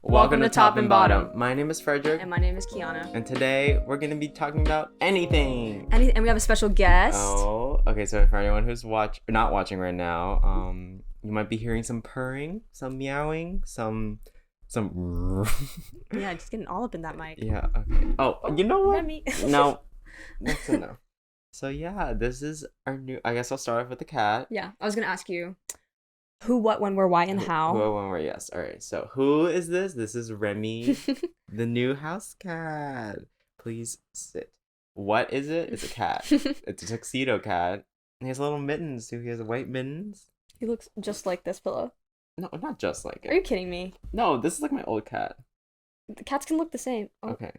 Welcome to Top and Bottom. My name is Frederic. And my name is Kiana. And today we're going to be talking about anything. And we have a special guest. Oh, okay. So for anyone who's not watching right now, you might be hearing some purring, some meowing, some. Yeah, just getting all up in that mic. Yeah. Okay. Oh, you know what? Me. No, that's enough. So yeah, this is our new. I guess I'll start off with the cat. Yeah, I was gonna ask you, who, what, when, where, why, and how. Who, when, where? Yes. All right. So who is this? This is Remy, the new house cat. Please sit. What is it? It's a cat. It's a tuxedo cat. And he has little mittens too. He has white mittens. He looks just like this pillow. No, not just like it. Are you kidding me? No, this is like my old cat. The cats can look the same. Oh. Okay.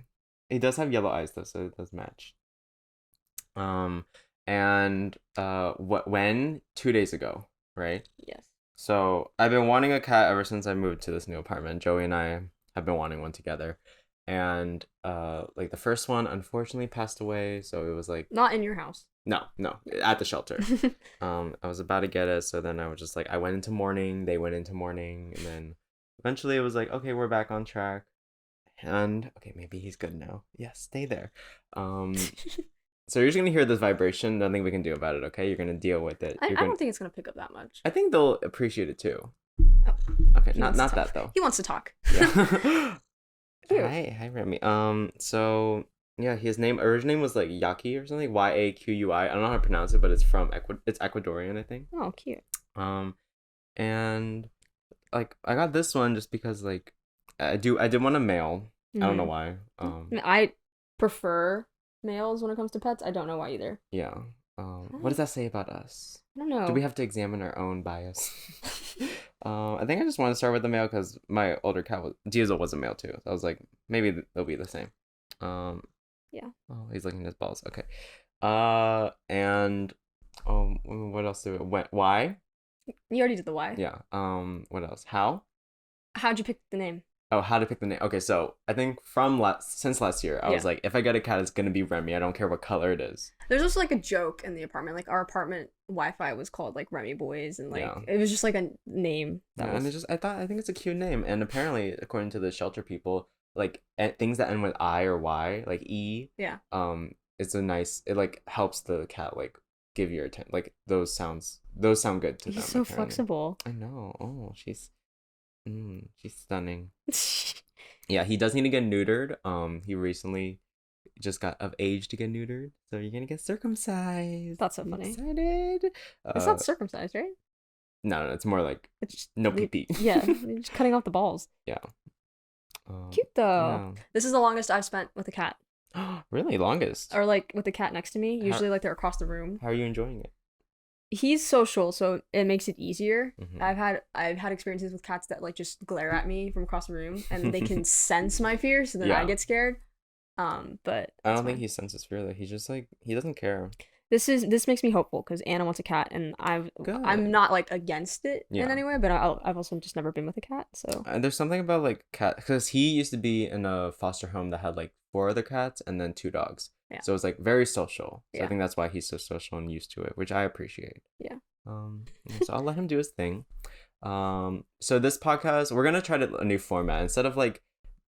He does have yellow eyes though, so it does match. And when 2 days ago, right? Yes. So I've been wanting a cat ever since I moved to this new apartment. Joey and I have been wanting one together. And like the first one unfortunately passed away, so it was like Not in your house. No, at the shelter. I was about to get it, so then I was just like I went into mourning, they went into mourning, and then eventually it was like, okay, we're back on track. And okay, maybe he's good now. Yes, stay there. So you're just gonna hear this vibration. Nothing we can do about it. Okay, you're gonna deal with it. I don't think it's gonna pick up that much. I think they'll appreciate it too. Oh, okay, not that though. He wants to talk. Yeah. Cute. Hi, Remy. So yeah, his original name was like Yaki or something. Yaqui. I don't know how to pronounce it, but it's from it's Ecuadorian, I think. Oh, cute. And like I got this one just because like I did want a male. I don't know why. I prefer males when it comes to pets. I don't know why either. Yeah. What does that say about us? I don't know. Do we have to examine our own bias? I think I just want to start with the male because my older cat Diesel was a male too. So I was like, maybe they'll be the same. Yeah. Oh, he's licking his balls. Okay. And what else do we why? You already did the why. Yeah. What else? How? How'd you pick the name? Oh, how to pick the name. Okay, so I think since last year, I was like, if I get a cat, it's gonna be Remy. I don't care what color it is. There's also like a joke in the apartment. Like our apartment Wi-Fi was called like Remy Boys, and like it was just like a name. And I think it's a cute name. And apparently, according to the shelter people, like things that end with I or Y, like E. Yeah. It's it like helps the cat like give your attention. Like those sound good to them. He's so apparently. Flexible. I know. Oh, she's stunning. Yeah, he does need to get neutered. He recently just got of age to get neutered, so you're gonna get circumcised. That's so funny. Excited. It's not circumcised, right? No, it's more like it's just no pee. Yeah, you're just cutting off the balls. Yeah. Cute though. Yeah. This is the longest I've spent with a cat. Really, longest? Or like with the cat next to me. Usually, like they're across the room. How are you enjoying it? He's social, so it makes it easier. Mm-hmm. I've had experiences with cats that like just glare at me from across the room, and they can sense my fear, so then I get scared. But I don't think he senses fear though. He's just like he doesn't care. This makes me hopeful because Anna wants a cat, and I'm not like against it in any way, but I've also just never been with a cat, so. And there's something about like cat because he used to be in a foster home that had like 4 other cats and then 2 dogs. Yeah. So it's like very social. So yeah. I think that's why he's so social and used to it, which I appreciate. Yeah. So I'll let him do his thing. So this podcast, we're gonna try a new format instead of like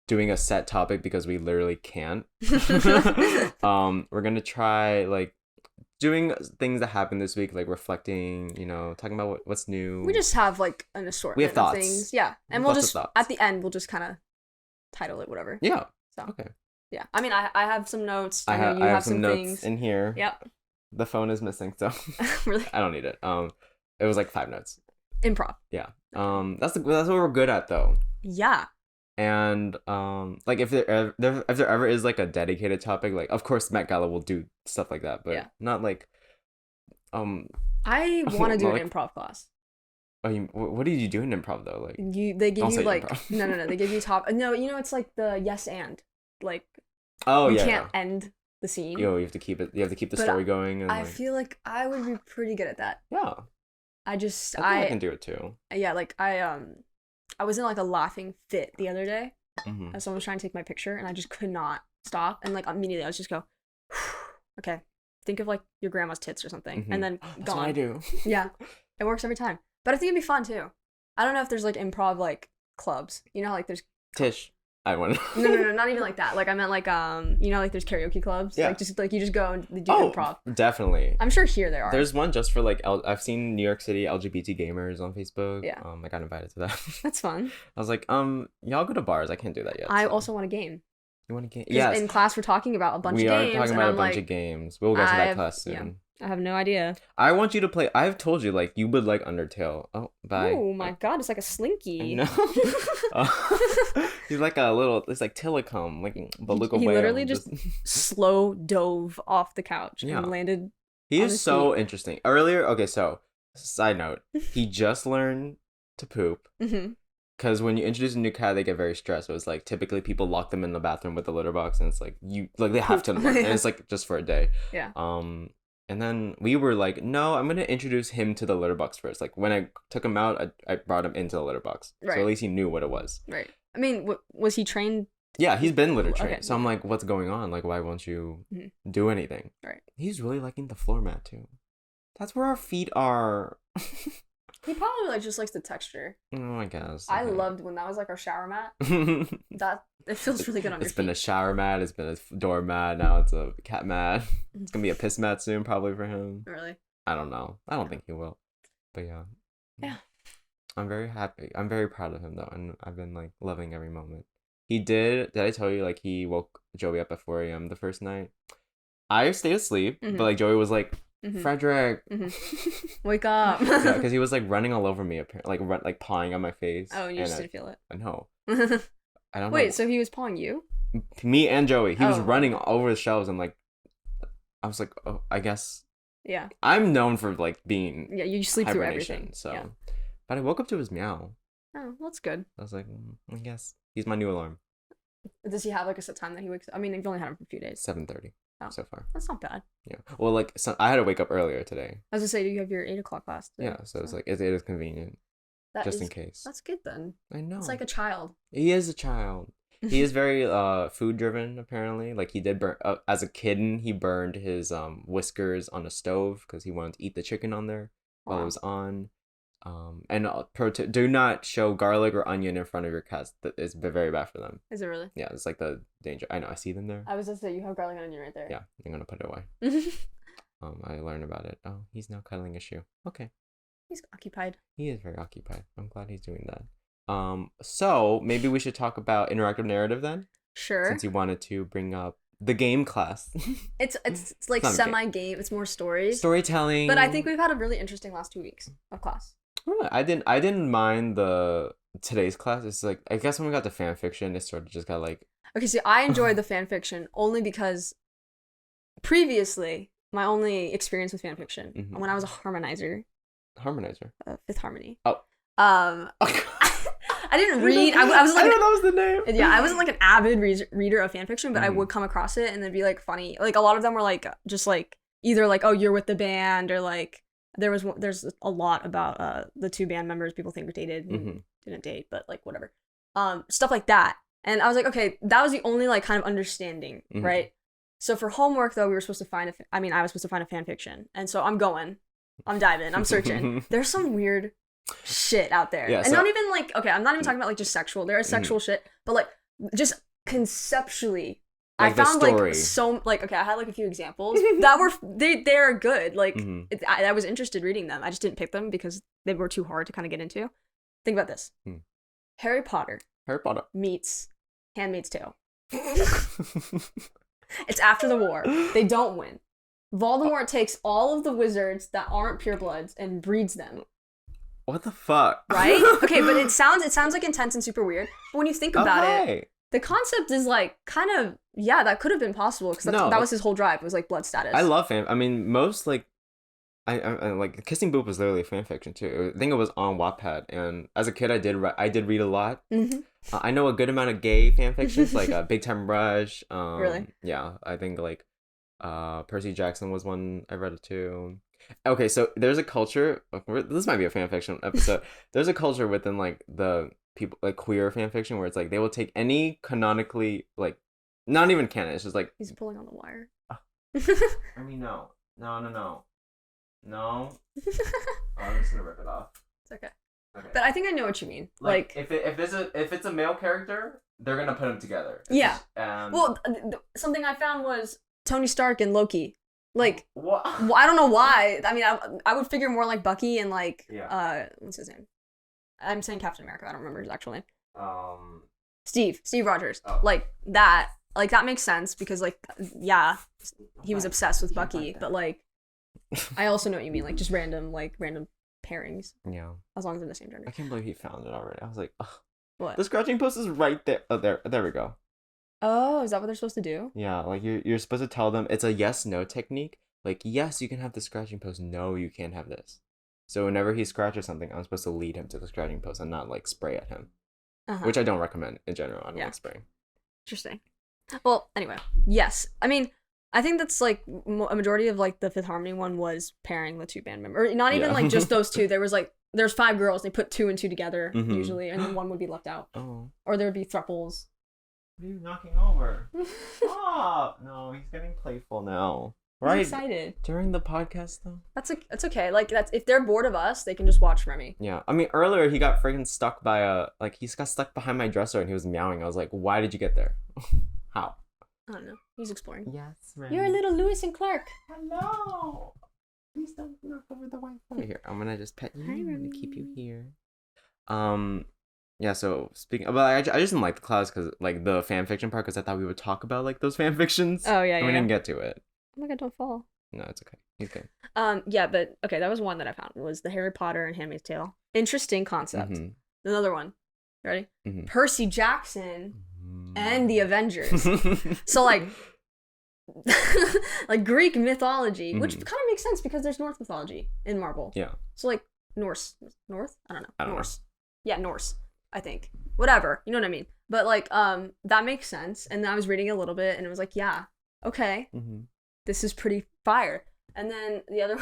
doing a set topic because we literally can't. We're gonna try like doing things that happened this week, like reflecting, talking about what's new. We just have like an assortment we have thoughts. Of things. Yeah. And we'll just, at the end, we'll just kind of title it whatever. Yeah. So. Okay. Yeah. I mean, I have some notes. I know you I have some notes things in here. Yep. The phone is missing, so really? I don't need it. It was like 5 notes. Improv. Yeah. That's what we're good at though. Yeah. And like if there ever is like a dedicated topic, like of course Met Gala will do stuff like that, but not like I want to do an improv class. Oh, what did you do in improv though? Like they give you like improv. no they give you no it's like the yes and like you can't end the scene. You have to keep it. You have to keep the story going. And I feel like I would be pretty good at that. Yeah. I can do it too. Yeah, like I was in like a laughing fit the other day. Mm-hmm. Someone was trying to take my picture and I just could not stop, and like immediately I was just go, okay, think of like your grandma's tits or something, and then That's gone. what I do. Yeah, it works every time. But I think it'd be fun too. I don't know if there's like improv like clubs. You know, like there's Tish. I want. No, not even like that. Like I meant like like there's karaoke clubs. Yeah. Like just like you just go and do improv. Definitely. I'm sure here there are. There's one just for like I've seen New York City LGBT gamers on Facebook. Yeah. I got invited to that. That's fun. I was like, y'all go to bars. I can't do that yet. I also want a game. You want a game? Yes. In class we're talking about a bunch of games. We are talking about a bunch of games. We'll get to that class soon. Yeah. I have no idea. I want you to play. I've told you like you would like Undertale. Oh, bye. Oh my god, it's like a slinky. No. He's like a little. It's like Telecom, like beluga whale. He literally just slow dove off the couch and landed. He is so interesting. Earlier, okay. So, side note, he just learned to poop. Because when you introduce a new cat, they get very stressed. So it's like typically people lock them in the bathroom with the litter box, and it's like they have to learn, and it's like just for a day. Yeah. And then we were like, no, I'm gonna introduce him to the litter box first. Like when I took him out, I brought him into the litter box, right. So at least he knew what it was. Right. I mean, was he trained? Yeah, he's been litter trained. Okay. So I'm like, what's going on? Like, why won't you do anything? Right. He's really liking the floor mat too. That's where our feet are. He probably like just likes the texture. Oh, I guess. I loved when that was like our shower mat. That it feels really good on your feet. It's been a shower mat. It's been a door mat. Now it's a cat mat. It's gonna be a piss mat soon, probably for him. Really? I don't know. I don't think he will. But yeah. Yeah. I'm very happy. I'm very proud of him though, and I've been like loving every moment. He did. Did I tell you like he woke Joey up at 4 a.m. the first night? I stayed asleep, but like Joey was like, Frederic, wake up. Yeah, because he was like running all over me, apparently, like pawing on my face. Oh, and you just didn't feel it. No. I don't know. Wait, so he was pawing you? Me and Joey. He was running over the shelves, and like, I was like, oh, I guess. Yeah. I'm known for like being. Yeah, you sleep through everything. So, yeah. But I woke up to his meow. Oh, that's good. I was like, I guess he's my new alarm. Does he have like a set time that he wakes up? I mean, you've only had him for a few days. 7:30. So far. That's not bad. Yeah. Well, like I had to wake up earlier today. I was gonna say, you have your 8 o'clock class today. Yeah, so it's like it is convenient. Just in case. That's good then. I know. It's like a child. He is a child. He is very food driven apparently. Like he did burn as a kitten. He burned his whiskers on a stove because he wanted to eat the chicken on there while it was on. And do not show garlic or onion in front of your cats. That is very bad for them. Is it really? Yeah, it's like the danger. I know. I see them there. I was just say you have garlic and onion right there. Yeah, I'm gonna put it away. I learned about it. Oh, he's now cuddling a shoe. Okay. He's occupied. He is very occupied. I'm glad he's doing that. So maybe we should talk about interactive narrative then. Sure. Since you wanted to bring up the game class. It's like semi-game. It's more stories. Storytelling. But I think we've had a really interesting last 2 weeks of class. I didn't mind today's class. It's like I guess when we got to fan fiction, it sort of just got like. Okay, see, I enjoyed the fan fiction only because previously my only experience with fan fiction when I was a harmonizer. Harmonizer. Fifth Harmony. Oh. I didn't read. I was like. I know that was the name. Yeah, I wasn't like an avid reader of fan fiction, but I would come across it and it'd be like funny. Like a lot of them were like just like either like, oh, you're with the band, or like there's a lot about the two band members people think were dated and didn't date, but like whatever. Stuff like that. And I was like, okay, that was the only like kind of understanding, right? So for homework though, we were supposed to find I was supposed to find a fan fiction, and so I'm diving, I'm searching. There's some weird shit out there, and not even like, okay, I'm not even talking about like just sexual. There is sexual shit, but like just conceptually, like I found like so like, okay, I had like a few examples that were they're good. Like I was interested reading them. I just didn't pick them because they were too hard to kind of get into. Think about this: Harry Potter meets Handmaid's Tale. It's after the war. They don't win. Voldemort takes all of the wizards that aren't purebloods and breeds them. What the fuck? Right? Okay, but it sounds like intense and super weird. But when you think about it, the concept is like kind of, yeah, that could have been possible because that was his whole drive. It was like blood status. I love fan. I mean, most like, I like Kissing Booth was literally a fan fiction too. I think it was on Wattpad, and as a kid, I did read a lot. I know a good amount of gay fan fictions, like Big Time Rush. Really? Yeah, I think like Percy Jackson was one I read too. Okay, so there's a culture. This might be a fan fiction episode. There's a culture within like the people like queer fan fiction where it's like they will take any canonically like not even canon. It's just like he's pulling on the wire. I mean, no. Oh, I'm just gonna rip it off. It's okay. Okay. But I think I know what you mean. Like if it's a male character, they're gonna put them together. Yeah. Well, something I found was Tony Stark and Loki. Like, what? I don't know why. I mean, I would figure more like Bucky and like what's his name? I'm saying Captain America. I don't remember his actual name. Steve Rogers. Oh. Like that makes sense because like he was obsessed with Bucky, but like I also know what you mean, like just random pairings. Yeah. As long as they're the same gender. I can't believe he found it already. I was like, ugh. What? The scratching post is right there. Oh, there we go. Oh, is that what they're supposed to do? Yeah, like you're supposed to tell them it's a yes/no technique. Like, yes, you can have the scratching post. No, you can't have this. So whenever he scratches something, I'm supposed to lead him to the scratching post and not like spray at him, which I don't recommend in general. I don't like spraying. Interesting. Well, anyway, yes. I mean, I think that's like a majority of like the Fifth Harmony one was pairing the two band members, or not even like just those two. There's 5 girls. They put 2 and 2 together usually, and then one would be left out. Oh. Or there would be thruples. What are you knocking over? Stop! No, he's getting playful now. Right? He's excited. During the podcast, though? That's okay. Like, if they're bored of us, they can just watch Remy. Yeah. I mean, earlier he got freaking stuck by he got stuck behind my dresser and he was meowing. I was like, why did you get there? How? I don't know. He's exploring. Yes, Remy. You're a little Lewis and Clark. Hello! Please don't knock over the Wi-Fi. Here, I'm gonna just pet you. I'm gonna keep you here. Yeah, so speaking but I just didn't like the class because like the fan fiction part because I thought we would talk about like those fan fictions. Oh yeah, and we didn't get to it. Oh my god, don't fall. No, it's okay. He's good. Yeah, but okay, that was one that I found was the Harry Potter and Handmaid's Tale. Interesting concept. Another one. Ready? Percy Jackson and the Avengers. So like like Greek mythology, which kind of makes sense because there's Norse mythology in Marvel. Yeah. So like North? I don't know. Norse. Yeah, Norse. I think. Whatever. You know what I mean? But like, that makes sense. And I was reading a little bit and it was like, yeah, okay. This is pretty fire. And then the other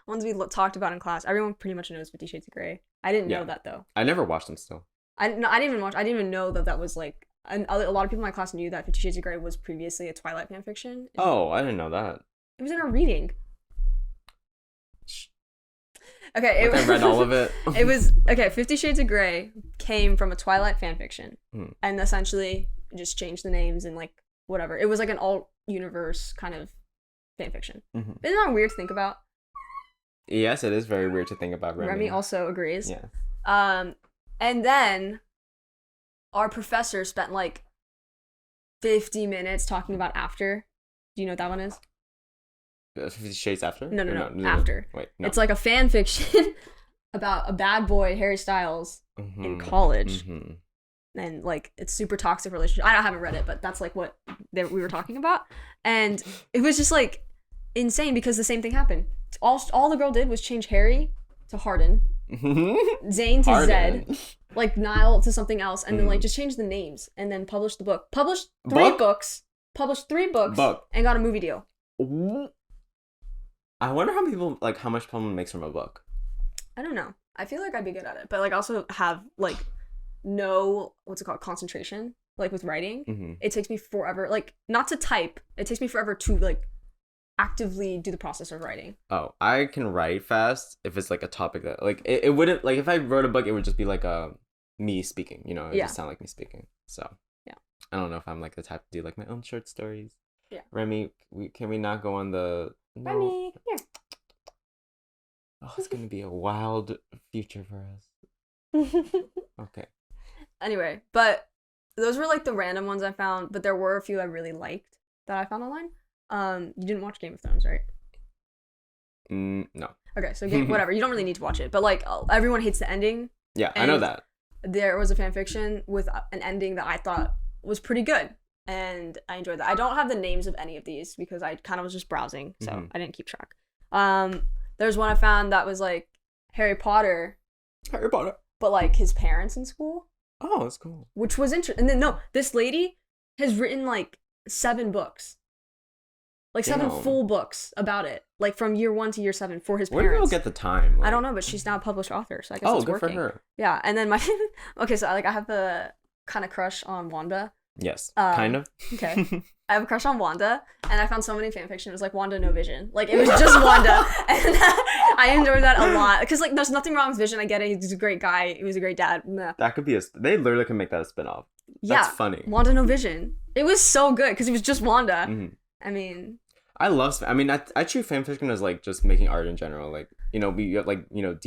ones we talked about in class, everyone pretty much knows 50 Shades of Grey. I didn't know that though. I never watched them still. I didn't even know that was like, a lot of people in my class knew that 50 Shades of Grey was previously a Twilight fanfiction. Oh, I didn't know that. It was in our reading. Okay, I read all of it. It was 50 Shades of Grey came from a Twilight fanfiction, and essentially just changed the names and like whatever. It was like an alt universe kind of fanfiction. Isn't that weird to think about? Yes, it is very weird to think about. Remy also agrees. Yeah. And then our professor spent like 50 minutes talking about After. Do you know what that one is? 50 Shades After? No, After. Wait, no. It's like a fan fiction about a bad boy, Harry Styles, in college. And like it's super toxic relationship. I haven't read it, but that's like what we were talking about. And it was just like insane because the same thing happened. All the girl did was change Harry to Harden, Zayn to Zed, like Niall to something else, and then like just change the names and then publish the book. Published 3 books, and got a movie deal. I wonder how much someone makes from a book. I don't know. I feel like I'd be good at it, but like also have like no concentration like with writing. It takes me forever, like not to type. It takes me forever to like actively do the process of writing. Oh, I can write fast if it's like a topic that like it wouldn't like if I wrote a book it would just be like me speaking, you know, it would just sound like me speaking. So yeah, I don't know if I'm like the type to do like my own short stories. Yeah, Remy, can we not go on the Remy here? Oh, it's gonna be a wild future for us. Okay. Anyway, but those were like the random ones I found, but there were a few I really liked that I found online. You didn't watch Game of Thrones, right? No. Okay, so whatever. You don't really need to watch it, but like everyone hates the ending. Yeah, I know that. There was a fan fiction with an ending that I thought was pretty good, and I enjoyed that. I don't have the names of any of these because I kind of was just browsing, so I didn't keep track. There's one I found that was like Harry Potter, but like his parents in school. Oh, that's cool. Which was interesting. And then this lady has written like 7 books. Like 7 full books about it, like from year 1 to year 7 for his parents. Where do you get the time? Like... I don't know, but she's now a published author, so I guess it's working. Good for her. Yeah, and then okay, so like I have the kind of crush on Wanda, Yes, kind of. Okay. I have a crush on Wanda, and I found so many fanfiction. It was like Wanda, no Vision. Like, it was just Wanda. And I enjoyed that a lot. Because, like, there's nothing wrong with Vision. I get it. He's a great guy. He was a great dad. Nah. That could be they literally can make that a spin-off. Yeah. That's funny. Wanda, no Vision. It was so good because he was just Wanda. Mm-hmm. I mean... I treat fanfiction as, like, just making art in general. Like, you know, we have, like, you know,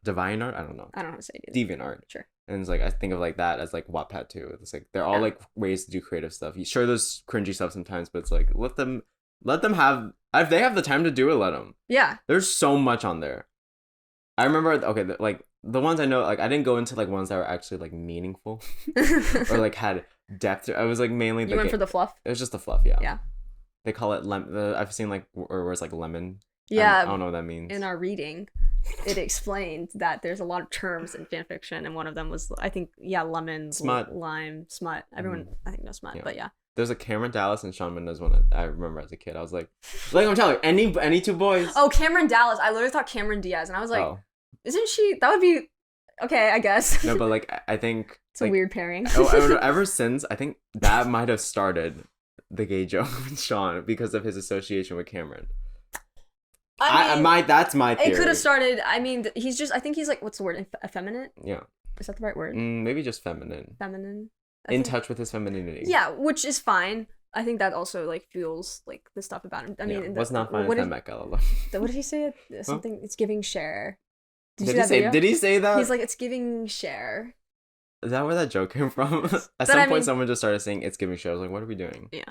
divine art? I don't know. I don't know how to say it. Deviant art. Sure. And it's like, I think of like that as like Wattpad too. It's like, they're all like ways to do creative stuff. Sure, there's cringy stuff sometimes, but it's like, let them have, if they have the time to do it, let them. Yeah. There's so much on there. I remember, okay, like the ones I know, like I didn't go into like ones that were actually like meaningful or like had depth. I was like mainly You went for the fluff? It was just the fluff, yeah. Yeah. They call it I've seen like where it's like lemon. Yeah. I don't know what that means. In our reading, it explained that there's a lot of terms in fanfiction, and one of them was, I think, lemon, smut, lime, smut. Everyone, I think, knows smut, but yeah. There's a Cameron Dallas and Shawn Mendes one I remember as a kid. I was like I'm telling you, any two boys. Oh, Cameron Dallas. I literally thought Cameron Diaz, and I was like, isn't she? That would be okay, I guess. No, but like I think it's a weird pairing. I don't know, ever since, I think that might have started the gay joke with Sean because of his association with Cameron. I mean, that's my theory. It could have started. I mean, he's just. I think he's like, what's the word? Effeminate. Yeah. Is that the right word? Maybe just feminine. Feminine. In touch with his femininity. Yeah, which is fine. I think that also like fuels like the stuff about him. I mean, what's not fine is Met Gala. What did he say? Something. Huh? It's giving share. Did he say that? He's like, it's giving share. Is that where that joke came from? At some point, someone just started saying it's giving share. I was like, what are we doing? Yeah.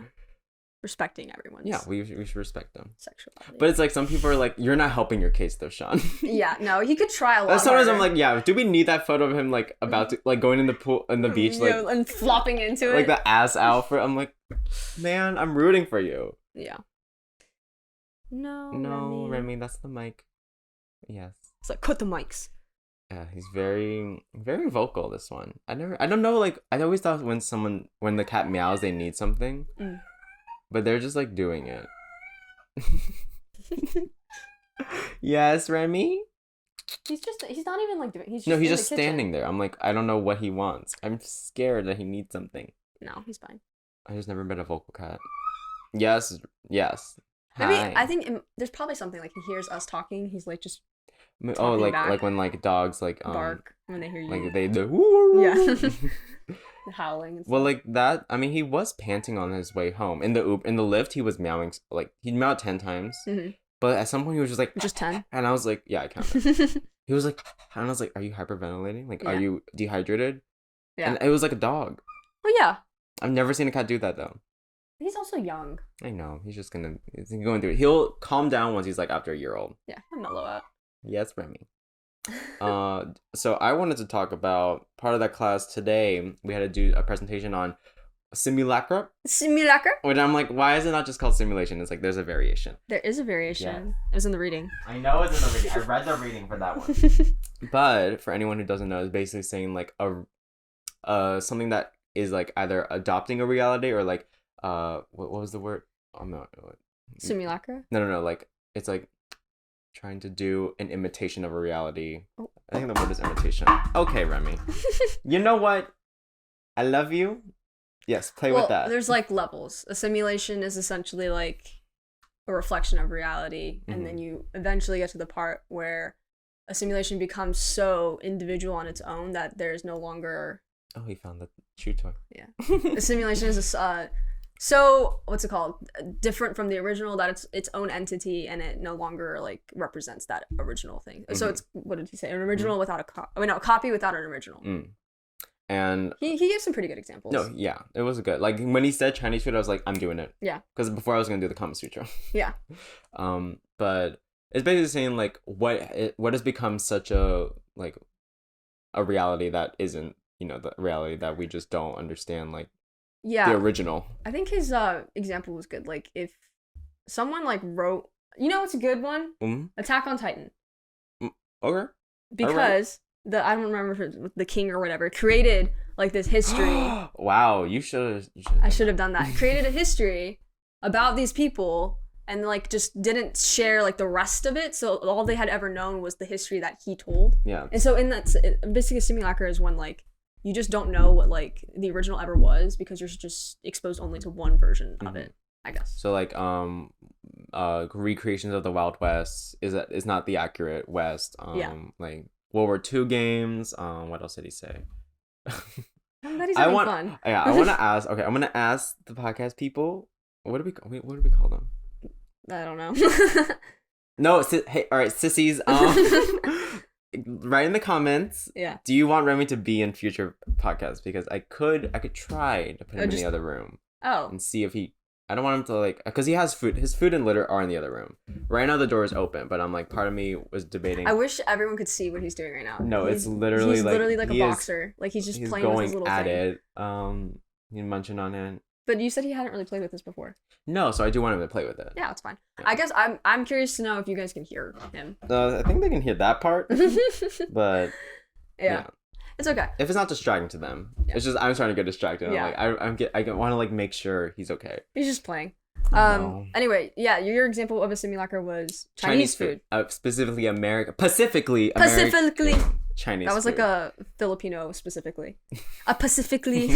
Respecting everyone's. Yeah, we should respect them. Sexuality. But it's like some people are like, you're not helping your case though, Sean. Yeah, no, he could try a lot. Sometimes I'm like, yeah, do we need that photo of him like about to like going in the pool in the beach like and flopping into it like the ass out? I'm like, man, I'm rooting for you. Yeah. No, Remy, that's the mic. Yes. It's like, cut the mics. Yeah, he's very, very vocal. This one, I don't know. Like, I always thought when the cat meows, they need something. But they're just like doing it. Yes, Remy. He's not even like doing. He's just standing there. I'm like, I don't know what he wants. I'm scared that he needs something. No, he's fine. I just never met a vocal cat. Yes. Maybe Hi. I think there's probably something like he hears us talking. He's like just. Like when like dogs like bark when they hear you. Like they do. Yeah. The howling and stuff. Well, like that. I mean, he was panting on his way home. In the lift, he was meowing. Like he meowed 10 times. Mm-hmm. But at some point, he was just like, just 10. And I was like, yeah, I counted. He was like, and I was like, are you hyperventilating? Like, are you dehydrated? Yeah. And it was like a dog. Oh yeah. I've never seen a cat do that though. He's also young. I know. He's going through it. He'll calm down once he's like after a year old. Yeah, he'll mellow out. Yes, Remy. So I wanted to talk about part of that class today. We had to do a presentation on simulacra. Which I'm like, why is it not just called simulation? It's like there's a variation. There is a variation. Yeah. It was in the reading. I know it's in the reading. I read the reading for that one. But for anyone who doesn't know, it's basically saying like something that is like either adopting a reality or like what was the word? I'm not. Simulacra? No. Like it's like trying to do an imitation of a reality. Oh. I think the word is imitation. Okay, Remy. You know what? I love you. Yes, play with that. There's like levels. A simulation is essentially like a reflection of reality, and then you eventually get to the part where a simulation becomes so individual on its own that there's no longer. Oh, he found the chew toy. Yeah, a simulation is so what's it called? Different from the original, that it's its own entity, and it no longer like represents that original thing. Mm-hmm. So it's, what did he say? An original without a copy. I mean, no, a copy without an original. And he gave some pretty good examples. No, yeah, it was good. Like when he said Chinese food, I was like, I'm doing it. Yeah. Because before I was gonna do the Kama Sutra. Yeah. But it's basically saying like what has become such a like a reality that isn't, you know, the reality that we just don't understand, like the original. I think his example was good. Like if someone like wrote, you know, it's a good one. Mm-hmm. Attack on Titan. Okay. Because I don't remember if it was the king or whatever, created like this history. Wow, I should have done that. Created a history about these people and like just didn't share like the rest of it. So all they had ever known was the history that he told. Yeah. And so in that, basically a simulacra is when like you just don't know what like the original ever was because you're just exposed only to one version of it, I guess. So like recreations of the Wild West is not the accurate West. Like World War II games. What else did he say? That is having fun. Yeah, I want to ask. Okay, I'm gonna ask the podcast people. What do we call them? I don't know. No, hey, all right, sissies. Write in the comments. Yeah. Do you want Remy to be in future podcasts? Because I could try to put him in the other room. Oh. And see if he. I don't want him to like, because he has food. His food and litter are in the other room. Right now the door is open, but I'm like, part of me was debating. I wish everyone could see what he's doing right now. No, it's literally he's literally like a boxer. Like he's just playing with his little thing. He's going at it. He's munching on it. But you said he hadn't really played with this before. No, so I do want him to play with it. Yeah, it's fine. Yeah. I guess I'm curious to know if you guys can hear him. I think they can hear that part, but yeah. It's okay. If it's not distracting to them, it's just I'm trying to get distracted. Yeah. I'm like I want to like make sure he's okay. He's just playing. No. Anyway, yeah, your example of a simulacre was Chinese food. Specifically Pacifically Chinese. That was food. like a Filipino specifically. Pacifically.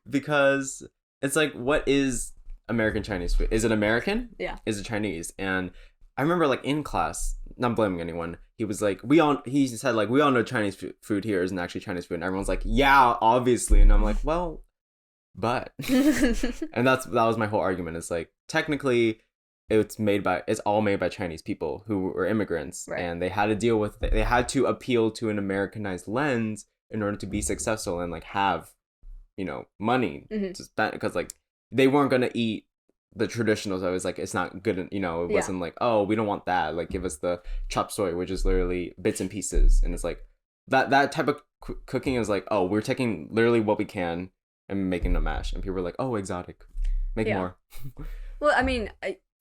Because it's like, what is American Chinese food? Is it American? Yeah. Is it Chinese? And I remember like in class, not blaming anyone, he was like, he said like, we all know Chinese food here isn't actually Chinese food. And everyone's like, yeah, obviously. And I'm like, well, but. And that was my whole argument. It's like, technically, it's all made by Chinese people who were immigrants, right. And they had to deal with it. They had to appeal to an Americanized lens in order to be successful and like have, money to spend, because like they weren't gonna eat the traditional. So it was like, it's not good. It wasn't like, oh, we don't want that. Like, give us the chop suey, which is literally bits and pieces. And it's like that type of cooking is like, oh, we're taking literally what we can and making a mash, and people were like, oh, exotic, make more. Well, I mean,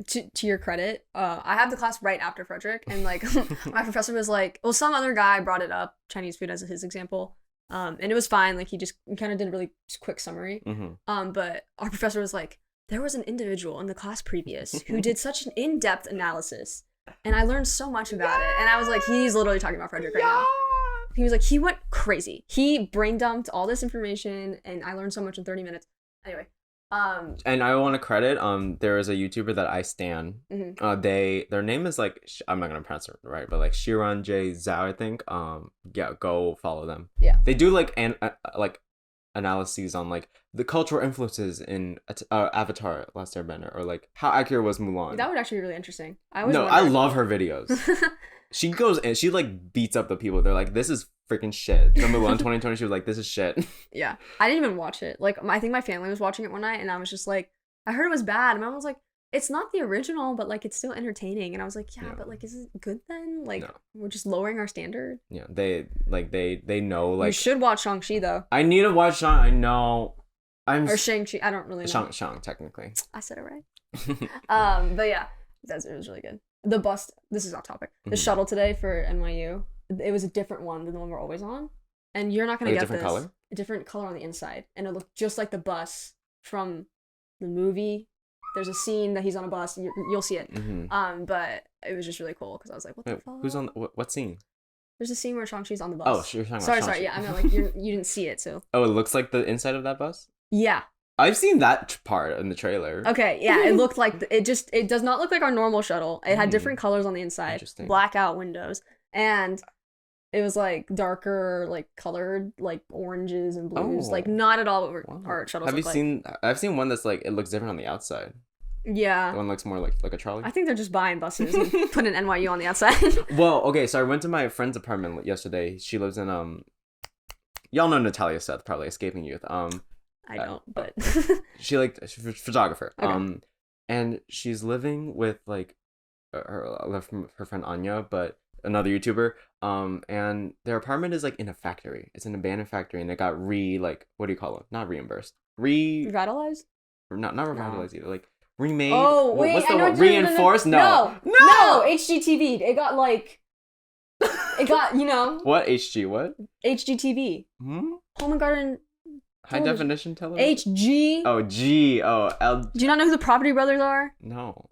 to your credit, I have the class right after Frederic, and like my professor was like, well, some other guy brought it up, Chinese food as his example, and it was fine. Like he kind of did a really quick summary. But our professor was like, there was an individual in the class previous who did such an in-depth analysis, and I learned so much about it. And I was like, he's literally talking about Frederic right now. He was like, he went crazy. He brain dumped all this information, and I learned so much in 30 minutes. Anyway. And I want to credit there is a YouTuber that I stan. Their name is like, I'm not gonna pronounce it right, but like Shiran J Zhao, I think. Yeah, go follow them. Yeah, they do like like analyses on like the cultural influences in Avatar: Last Airbender, or like how accurate was Mulan. That would actually be really interesting. I love her videos. She goes and she like beats up the people. They're like, this is freaking shit. The Mulan 2020, she was like, this is shit. Yeah. I didn't even watch it. Like, I think my family was watching it one night, and I was just like, I heard it was bad. And my mom was like, it's not the original, but like, it's still entertaining. And I was like, yeah. But like, is it good then? Like, no. We're just lowering our standard. Yeah. They know, like. You should watch Shang-Chi, though. I need to watch I know. Or Shang-Chi. I don't really know. Shang, technically. I said it right. But yeah, it was really good. The bus, this is off topic. The shuttle today for NYU, it was a different one than the one we're always on. And you're not going to get different color? A different color on the inside. And it looked just like the bus from the movie. There's a scene that he's on a bus. You'll see it. But it was just really cool because I was like, what the fuck? Who's on what scene? There's a scene where Shang-Chi's on the bus. Oh, you're talking about Sorry. Yeah, I mean, like, you didn't see it, so. Oh, it looks like the inside of that bus? Yeah. I've seen that part in the trailer. Okay, yeah, it looked like it does not look like our normal shuttle. It had different colors on the inside, blackout windows, and it was like darker, like colored, like oranges and blues, like not at all what our shuttles look like. I've seen one that's like it looks different on the outside. Yeah, the one looks more like a trolley. I think they're just buying buses and putting NYU on the outside. Well, okay, so I went to my friend's apartment yesterday. She lives in y'all know Natalia Seth, probably Escaping Youth. I don't, but she's a photographer. Okay. And she's living with like her friend Anya, but another YouTuber. And their apartment is like in a factory. It's an abandoned factory, and it got what do you call it? Not reimbursed. Revitalized? Not revitalized either. Like remade. Oh wait, what's I know what reinforced? No. HGTV. It got like. It got What HG? What? HGTV. Home and Garden. High definition television? HG. Oh, G. Oh, L. Do you not know who the Property Brothers are? No.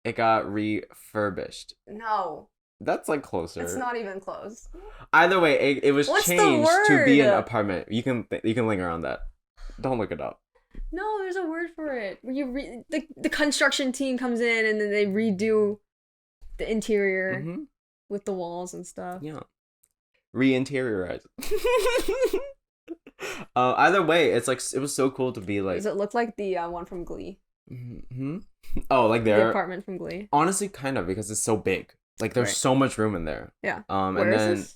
It got refurbished. No. That's like closer. It's not even close. Either way, it was What's the changed to be an word? apartment. You can linger on that. Don't look it up. No, there's a word for it. Where the construction team comes in and then they redo the interior with the walls and stuff. Yeah. Re-interiorize. Either way, it's like it was so cool to be like. Does it look like the one from Glee? Oh, like the apartment from Glee. Honestly, kind of, because it's so big. Like there's so much room in there. Yeah. Where and then this?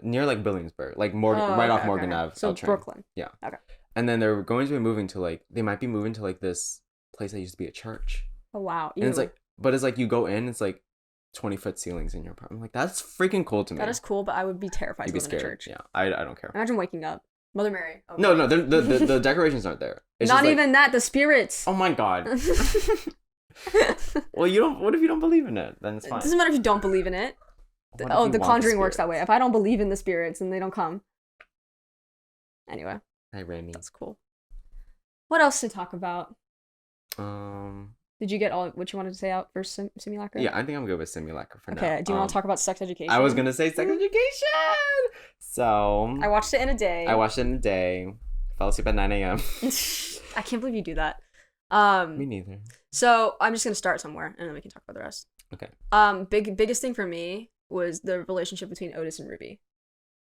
Near like Billingsburg, like right off Morgan Ave. So Brooklyn. Yeah. Okay. And then they're going to be moving to like they might be moving to like this place that used to be a church. Oh wow. Ew. And it's like, but it's like you go in, it's like 20-foot ceilings in your apartment. Like that's freaking cool to me. That is cool, but I would be terrified to live in a church. Yeah, I don't care. Imagine waking up. Mother Mary. Okay. No, the decorations aren't there. It's not even like, that. The spirits. Oh my god. Well, you don't. What if you don't believe in it? Then it's fine. It doesn't matter if you don't believe in it. The Conjuring works that way. If I don't believe in the spirits, then they don't come. Anyway. Hey, Randy. That's cool. What else to talk about? Did you get all what you wanted to say out for Simulacra? Yeah, I think I'm good with Simulacra for now. Okay, do you want to talk about sex education? I was gonna say sex education! So... I watched it in a day. Fell asleep at 9 a.m. I can't believe you do that. Me neither. So, I'm just gonna start somewhere, and then we can talk about the rest. Okay. Biggest thing for me was the relationship between Otis and Ruby.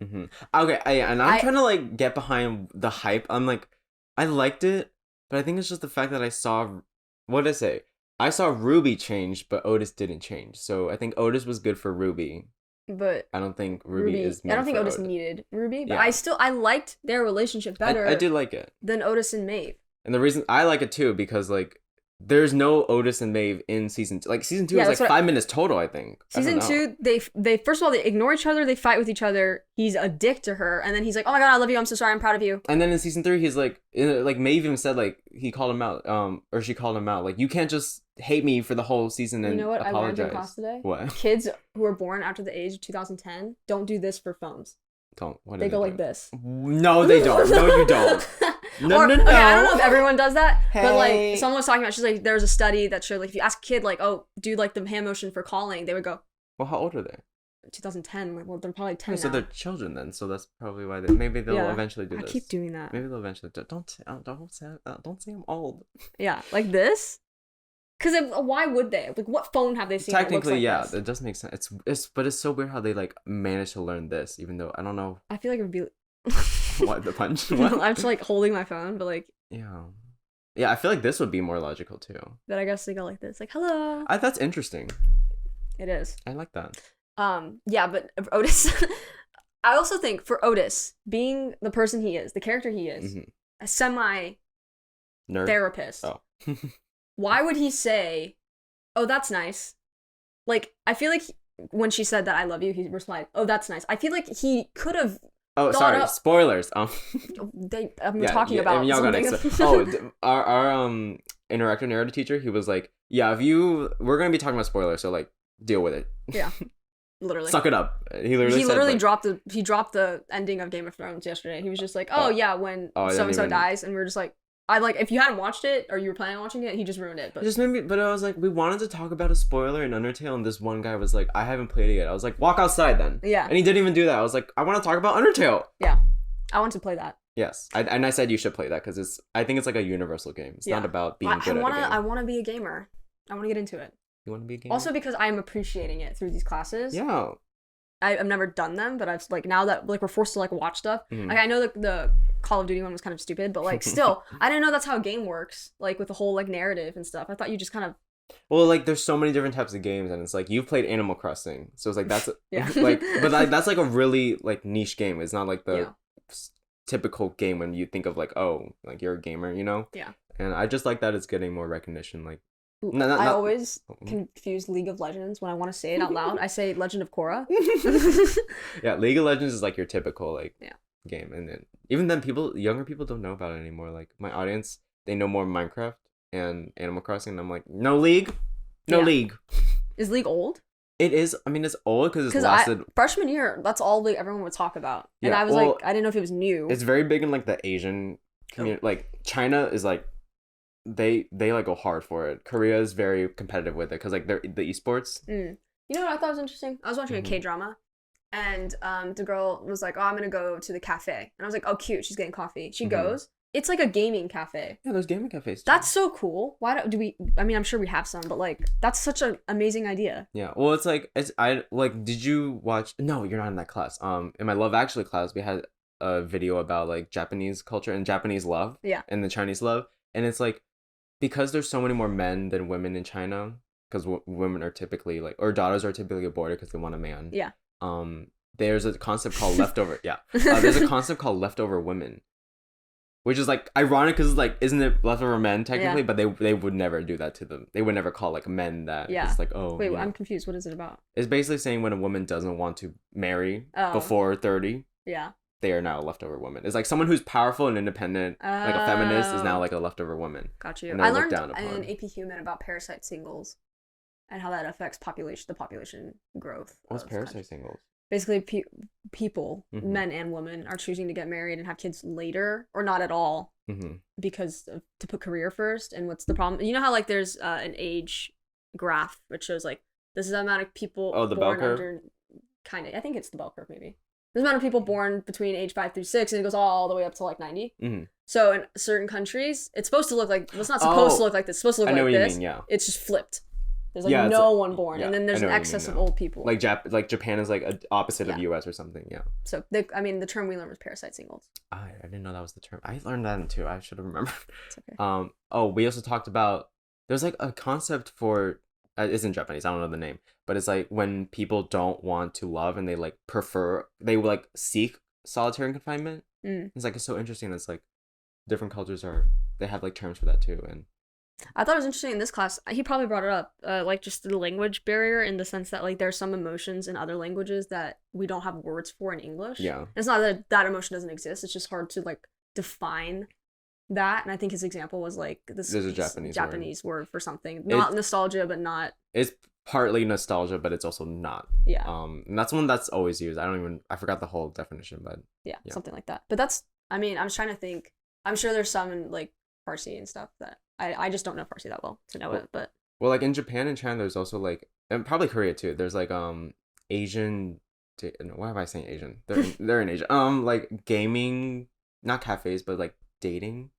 Okay, I'm trying to, like, get behind the hype. I'm like, I liked it, but I think it's just the fact that I saw... What did I say? I saw Ruby change, but Otis didn't change. So I think Otis was good for Ruby. But I don't think Ruby is meant I don't think for Otis needed Ruby, but I liked their relationship better. I did like it. Than Otis and Maeve. And the reason I like it too, because like there's no Otis and Maeve in season 2. Like season 2 is like 5 minutes total, I think. Season 2, they first of all they ignore each other, they fight with each other. He's a dick to her, and then he's like, "Oh my god, I love you. I'm so sorry. I'm proud of you." And then in season 3, he's like Maeve even said like he called him out, or she called him out, like you can't just hate me for the whole season and apologize. You know what I learned in class today? What? Kids who were born after the age of 2010 don't do this for phones. They go like this. No, they don't. No, you don't. No. Okay, I don't know if everyone does that, but like someone was talking about, she's like, there's a study that showed like if you ask a kid like, oh, do like the hand motion for calling, they would go. Well, how old are they? 2010. Well, they're probably 10 now. So they're children then. So that's probably why maybe they'll eventually do this. I keep doing that. Maybe they'll eventually do. Don't say I'm old. Yeah, like this. Because why would they? Like, what phone have they seen? Technically, that looks like this? It does make sense. But it's so weird how they like managed to learn this, even though I don't know. I feel like it would be. What, the punch? What? I'm just like holding my phone, but like. Yeah. I feel like this would be more logical too. But I guess they go like this, like hello. That's interesting. It is. I like that. Yeah, but Otis. I also think for Otis being the person he is, the character he is, a semi nerd therapist. Oh. Why would he say, "Oh, that's nice"? Like, I feel like when she said that I love you, he replied, "Oh, that's nice." I feel like he could have. Oh, sorry. Spoilers. I'm talking about. I mean, y'all got our interactive narrative teacher. He was like, "Yeah, we're gonna be talking about spoilers, so like, deal with it." Yeah, literally. Suck it up. He literally said, dropped the ending of Game of Thrones yesterday. He was just like, "Oh yeah, when so and so dies," and we were just like. If you hadn't watched it or you were planning on watching it, he just ruined it. But just maybe, but I was like, we wanted to talk about a spoiler in Undertale, and this one guy was like, I haven't played it yet. I was like, walk outside then. Yeah. And he didn't even do that. I was like, I want to talk about Undertale. Yeah. I want to play that. Yes. I said you should play that because I think it's like a universal game. It's not about being good at a game. I want to be a gamer. I want to get into it. You want to be a gamer? Also because I'm appreciating it through these classes. Yeah. I've never done them, but I've like now that like we're forced to like watch stuff. Like I know the Call of Duty one was kind of stupid, but like still, I didn't know that's how a game works. Like with the whole like narrative and stuff. I thought you just kind of. Well, like there's so many different types of games, and it's like you've played Animal Crossing, so it's like that's like, but like that's like a really like niche game. It's not like the typical game when you think of like like you're a gamer, you know? Yeah. And I just like that it's getting more recognition. Like. I always confuse League of Legends when I want to say it out loud. I say Legend of Korra. Yeah, League of Legends is like your typical game, and then even then younger people don't know about it anymore. Like my audience, they know more Minecraft and Animal Crossing, and I'm like, no League. Is League old? It is. I mean, it's old because it's lasted freshman year. That's all everyone would talk about, and I was like, I didn't know if it was new. It's very big in like the Asian community. Like China is like. They like go hard for it. Korea is very competitive with it because like they're the esports. You You know what I thought was interesting? I was watching a K-drama, and the girl was like, "Oh, I'm gonna go to the cafe," and I was like, "Oh, cute, she's getting coffee." She goes. It's like a gaming cafe. Yeah, there's gaming cafes too. That's so cool. Why do we? I mean, I'm sure we have some, but like, that's such an amazing idea. Yeah. Well, it's like Did you watch? No, you're not in that class. In my Love Actually class, we had a video about like Japanese culture and Japanese love. Yeah. And the Chinese love, and it's like because there's so many more men than women in China, because women are typically like, or daughters are typically aborted because they want a man. Yeah. There's a concept called leftover. Yeah. There's a concept called leftover women. Which is like ironic because like isn't it leftover men technically? Yeah. But they would never do that to them. They would never call like men that. Yeah. It's like, oh. Wait, I'm confused. What is it about? It's basically saying when a woman doesn't want to marry before 30. Yeah. They are now a leftover woman. It's like someone who's powerful and independent, like a feminist, is now like a leftover woman. Got you. And I learned in AP Human about parasite singles, and how that affects the population growth. What's parasite singles? Basically, people, men and women, are choosing to get married and have kids later, or not at all, because to put career first. And what's the problem? You know how like there's an age graph which shows like this is the amount of people the bell curve? under kind of. I think it's the bell curve maybe. There's the amount of people born between age 5 through 6, and it goes all the way up to like 90. So in certain countries, it's supposed to look like it's not supposed to look like this. It's supposed to look like this. I know what you mean. Yeah. It's just flipped. There's like no one born, and then there's an excess of old people. Like Japan is like a opposite of US or something. Yeah. So the term we learned was parasite singles. I didn't know that was the term. I learned that too. I should have remembered. It's okay. We also talked about there's like a concept for it's in Japanese. I don't know the name, but it's like when people don't want to love and they like like seek solitary confinement. It's like it's so interesting. It's like different cultures they have like terms for that too. And I thought it was interesting in this class. He probably brought it up, like just the language barrier in the sense that like there's some emotions in other languages that we don't have words for in English. Yeah, and it's not that emotion doesn't exist. It's just hard to like define that. And I think his example was like there's a Japanese word for something, not nostalgia, but not. It's partly nostalgia, but it's also not. Yeah. And that's one that's always used. I forgot the whole definition, but yeah, something like that. But that's. I mean, I'm trying to think. I'm sure there's some in like Farsi and stuff that. I just don't know Farsi that well to know it, but well, like in Japan and China, there's also like, and probably Korea too. There's like Asian. Why am I saying Asian? They're in Asia. Like gaming, not cafes, but like dating.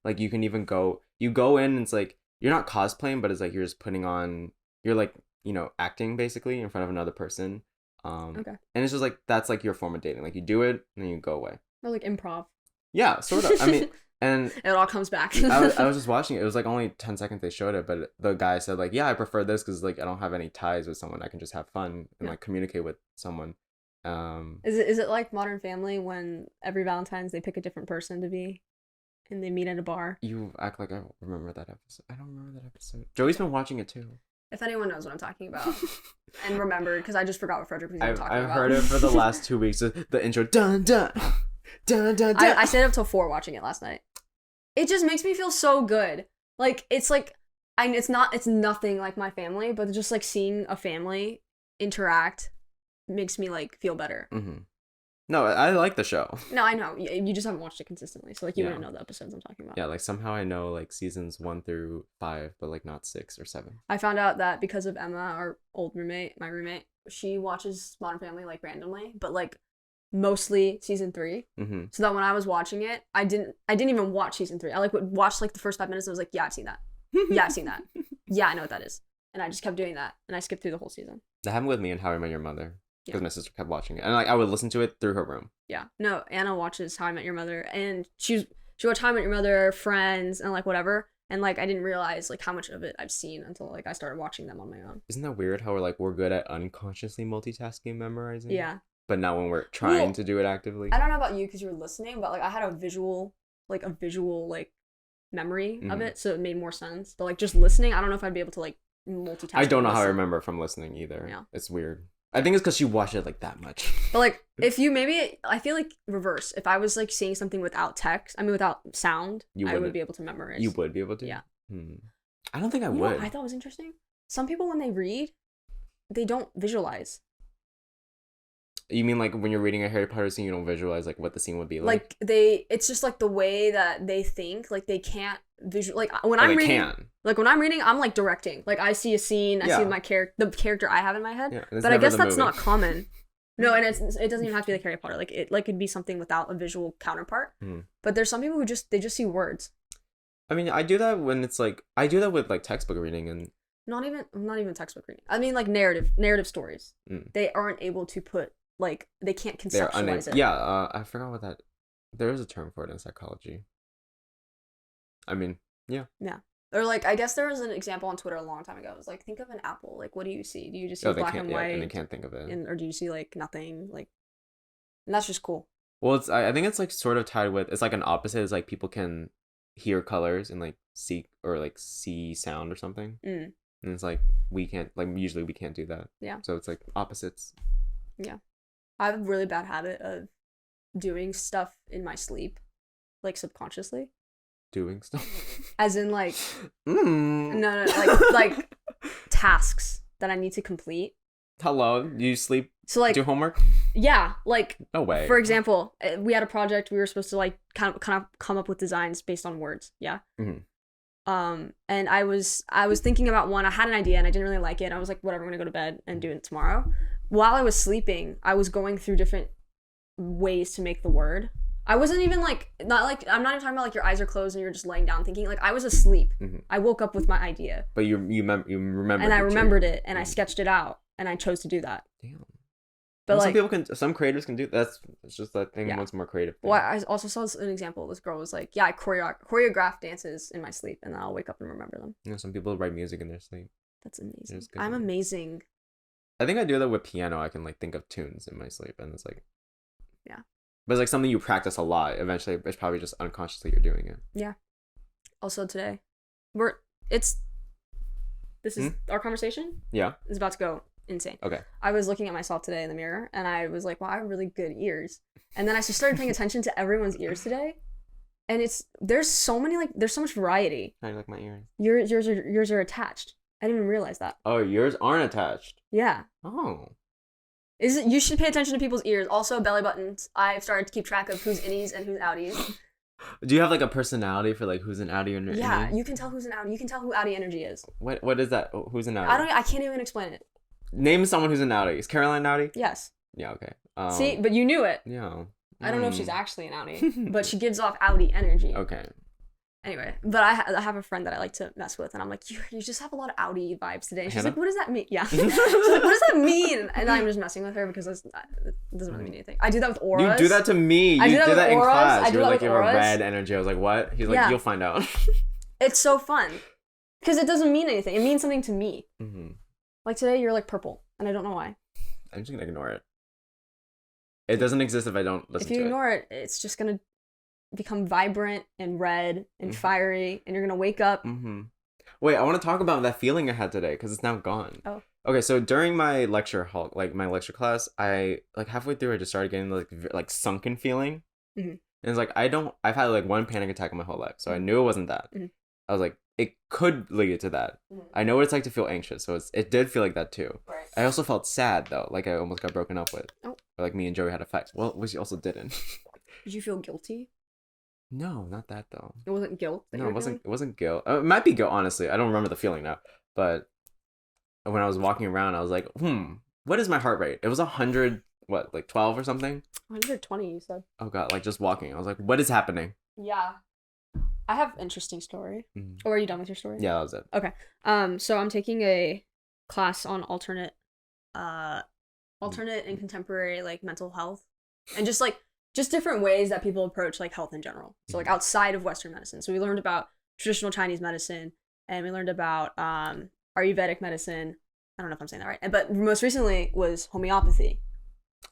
Like you can even go in and it's like you're not cosplaying, but it's like you're just putting on. You're like acting basically in front of another person. Okay. And it's just like that's like your form of dating. Like you do it and then you go away. Or like improv. Yeah, sort of. I mean. And it all comes back. I was just watching it. It was like only 10 seconds they showed it, but the guy said like, yeah, I prefer this because like I don't have any ties with someone. I can just have fun and like communicate with someone. Is it like Modern Family when every Valentine's they pick a different person to be, and they meet at a bar? You act like I remember that episode. I don't remember that episode. Joey's been watching it too. If anyone knows what I'm talking about and remembered, because I just forgot what Frederic was even talking about. I've heard it for the last 2 weeks. The intro, dun dun. Dun, dun, dun. I stayed up till 4 watching it last night. It just makes me feel so good. Like it's nothing like my family, but just like seeing a family interact makes me like feel better. No, I like the show. No, I know. You just haven't watched it consistently, so like you wouldn't know the episodes I'm talking about. Yeah, like somehow I know like seasons 1 through 5, but like not 6 or 7. I found out that because of Emma, our old roommate, my roommate, she watches Modern Family like randomly, but like mostly season 3. So that when I was watching it, I didn't even watch season 3. I like would watch like the first 5 minutes and I was like, yeah, I've seen that. Yeah, I've seen that. Yeah, I know what that is. And I just kept doing that, and I skipped through the whole season. That happened with me and How I Met Your Mother. Because my sister kept watching it. And like I would listen to it through her room. Yeah. No, Anna watches How I Met Your Mother, and she watched How I Met Your Mother, Friends, and like whatever. And like I didn't realize like how much of it I've seen until like I started watching them on my own. Isn't that weird how we're good at unconsciously multitasking, memorizing? Yeah. But not when we're trying to do it actively. I don't know about you because you were listening, but like I had a visual memory of it, so it made more sense. But like just listening, I don't know if I'd be able to like multitask. I don't know how I remember from listening either. Yeah. It's weird. I think it's because she watched it like that much. But like if you I feel like reverse. If I was like seeing something without without sound, I would be able to memorize. You would be able to? Yeah. I don't think I would. What I thought was interesting. Some people when they read, they don't visualize. You mean like when you're reading a Harry Potter scene, you don't visualize like what the scene would be like? Like it's just like the way that they think. Like they can't visual. Like when I'm reading, can. like when I'm reading, I'm like directing. Like I see a scene, I see the character I have in my head. Yeah, but I guess that's not common. No, and it doesn't even have to be like Harry Potter. Like it could be something without a visual counterpart. But there's some people who just see words. I mean, I do that when it's like I do that with like textbook reading and not even textbook reading. I mean like narrative stories. They aren't able to put like they can't conceptualize it. Yeah, I forgot what that. There is a term for it in psychology. I mean, yeah. Yeah. Or like I guess there was an example on Twitter a long time ago. It was like think of an apple. Like what do you see? Do you just see black and white? And they can't think of it. Or do you see like nothing? Like, and that's just cool. Well, I think it's like sort of tied with it's like an opposite. Is like people can hear colors and like see sound or something. And it's like we can't usually we can't do that. Yeah. So it's like opposites. Yeah. I have a really bad habit of doing stuff in my sleep, like subconsciously. Doing stuff as in like no like tasks that I need to complete. Hello, do you sleep? So like do homework? Yeah, like no way. For example, we had a project we were supposed to like kind of come up with designs based on words. Yeah. And I was thinking about one. I had an idea and I didn't really like it. I was like, whatever, I'm gonna go to bed and do it tomorrow. While I was sleeping, I was going through different ways to make the word. I wasn't even like I'm not even talking about like your eyes are closed and you're just laying down thinking. Like I was asleep. I woke up with my idea. But you remembered. And I remembered it and I sketched it out and I chose to do that. Damn. But like some creators can do that. It's just that thing what's more creative. Thing. Well, I also saw an example. This girl was like, yeah, I choreograph dances in my sleep and then I'll wake up and remember them. You know, some people write music in their sleep. That's amazing. I'm amazing. I think I do that with piano. I can like think of tunes in my sleep and it's like yeah. But it's like something you practice a lot. Eventually, it's probably just unconsciously you're doing it. Yeah. Also today, this is our conversation. Yeah. Is about to go insane. Okay. I was looking at myself today in the mirror and I was like, wow, I have really good ears. And then I just started paying attention to everyone's ears today. And there's so much variety. I like my ears. Yours are attached. I didn't even realize that. Oh, yours aren't attached. Yeah. Oh. You should pay attention to people's ears. Also, belly buttons. I've started to keep track of who's innies and who's outies. Do you have like a personality for like who's an outie and yeah, you can tell who's an outie. You can tell who outie energy is. What is that? Who's an outie? I can't even explain it. Name someone who's an outie. Is Caroline an outie? Yes. Yeah. Okay. See, but you knew it. Yeah. I don't know if she's actually an outie, but she gives off outie energy. Okay. Anyway, but I have a friend that I like to mess with, and I'm like, you just have a lot of outie vibes today. And she's like, what does that mean? Yeah. She's like, what does that mean? And I'm just messing with her because it doesn't really mean anything. I do that with auras. You do that to me. You do that in class. You were like, you have a red energy. I was like, what? He's like, yeah. You'll find out. It's so fun. Because it doesn't mean anything. It means something to me. Like today, you're like purple, and I don't know why. I'm just going to ignore it. It doesn't exist if I don't listen to it. If you ignore it, it's just going to become vibrant and red and fiery, and you're gonna wake up. Wait, I want to talk about that feeling I had today because it's now gone. Oh. Okay, so during my lecture hall, like my lecture class, I like halfway through I just started getting like sunken feeling, and it's like I've had like one panic attack in my whole life, so I knew it wasn't that. I was like, it could lead to that. I know what it's like to feel anxious, so it did feel like that too. Right. I also felt sad though, like I almost got broken up with. Oh. Or, like me and Joey had a fight. Well, which you also didn't. Did you feel guilty? No, not that though. It wasn't guilt. No, it wasn't. It wasn't guilt. It might be guilt, honestly. I don't remember the feeling now. But when I was walking around, I was like, what is my heart rate? It was 100, what, like 12 or something? 120, you said. Oh god, like just walking. I was like, what is happening? Yeah, I have an interesting story. Or are you done with your story? Yeah, that was it. Okay. So I'm taking a class on alternate and contemporary like mental health, and just different ways that people approach like health in general. So like outside of Western medicine. So we learned about traditional Chinese medicine, and we learned about Ayurvedic medicine. I don't know if I'm saying that right. But most recently was homeopathy.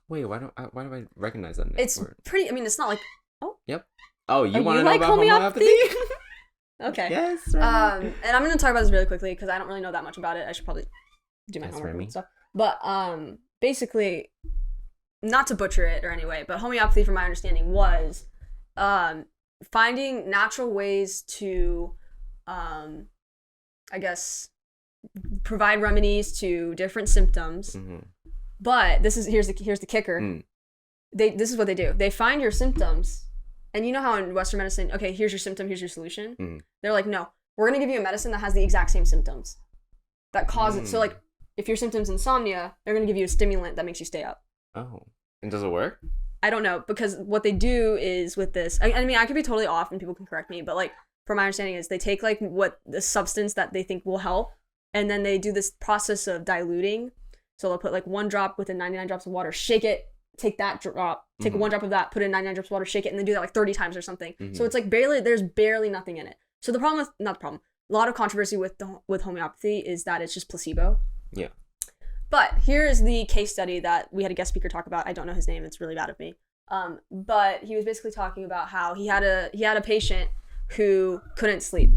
Wait, why do I recognize that name? It's pretty. I mean, it's not like Yep. Oh, you want to know like about homeopathy? Okay. Yes. Right. And I'm gonna talk about this really quickly because I don't really know that much about it. I should probably do my homework and stuff. But basically, not to butcher it or anyway, but homeopathy, from my understanding, was finding natural ways to, I guess, provide remedies to different symptoms. But here's the kicker. This is what they do. They find your symptoms, And you know how in Western medicine, okay, here's your symptom, here's your solution. Mm. They're like, no, we're gonna give you a medicine that has the exact same symptoms that cause it. So like, if your symptom's insomnia, they're gonna give you a stimulant that makes you stay up. Oh, and does it work? I don't know, because what they do is with this, I mean, I could be totally off and people can correct me, but like, from my understanding is they take like what the substance that they think will help, and then they do this process of diluting. So they'll put like 1 drop within 99 drops of water, shake it, take that drop, take 1 drop of that, put it in 99 drops of water, shake it, and then do that like 30 times or something. So it's like there's barely nothing in it. So the problem a lot of controversy with homeopathy is that it's just placebo. Yeah. But here's the case study that we had a guest speaker talk about. I don't know his name. It's really bad of me. But he was basically talking about how he had a patient who couldn't sleep.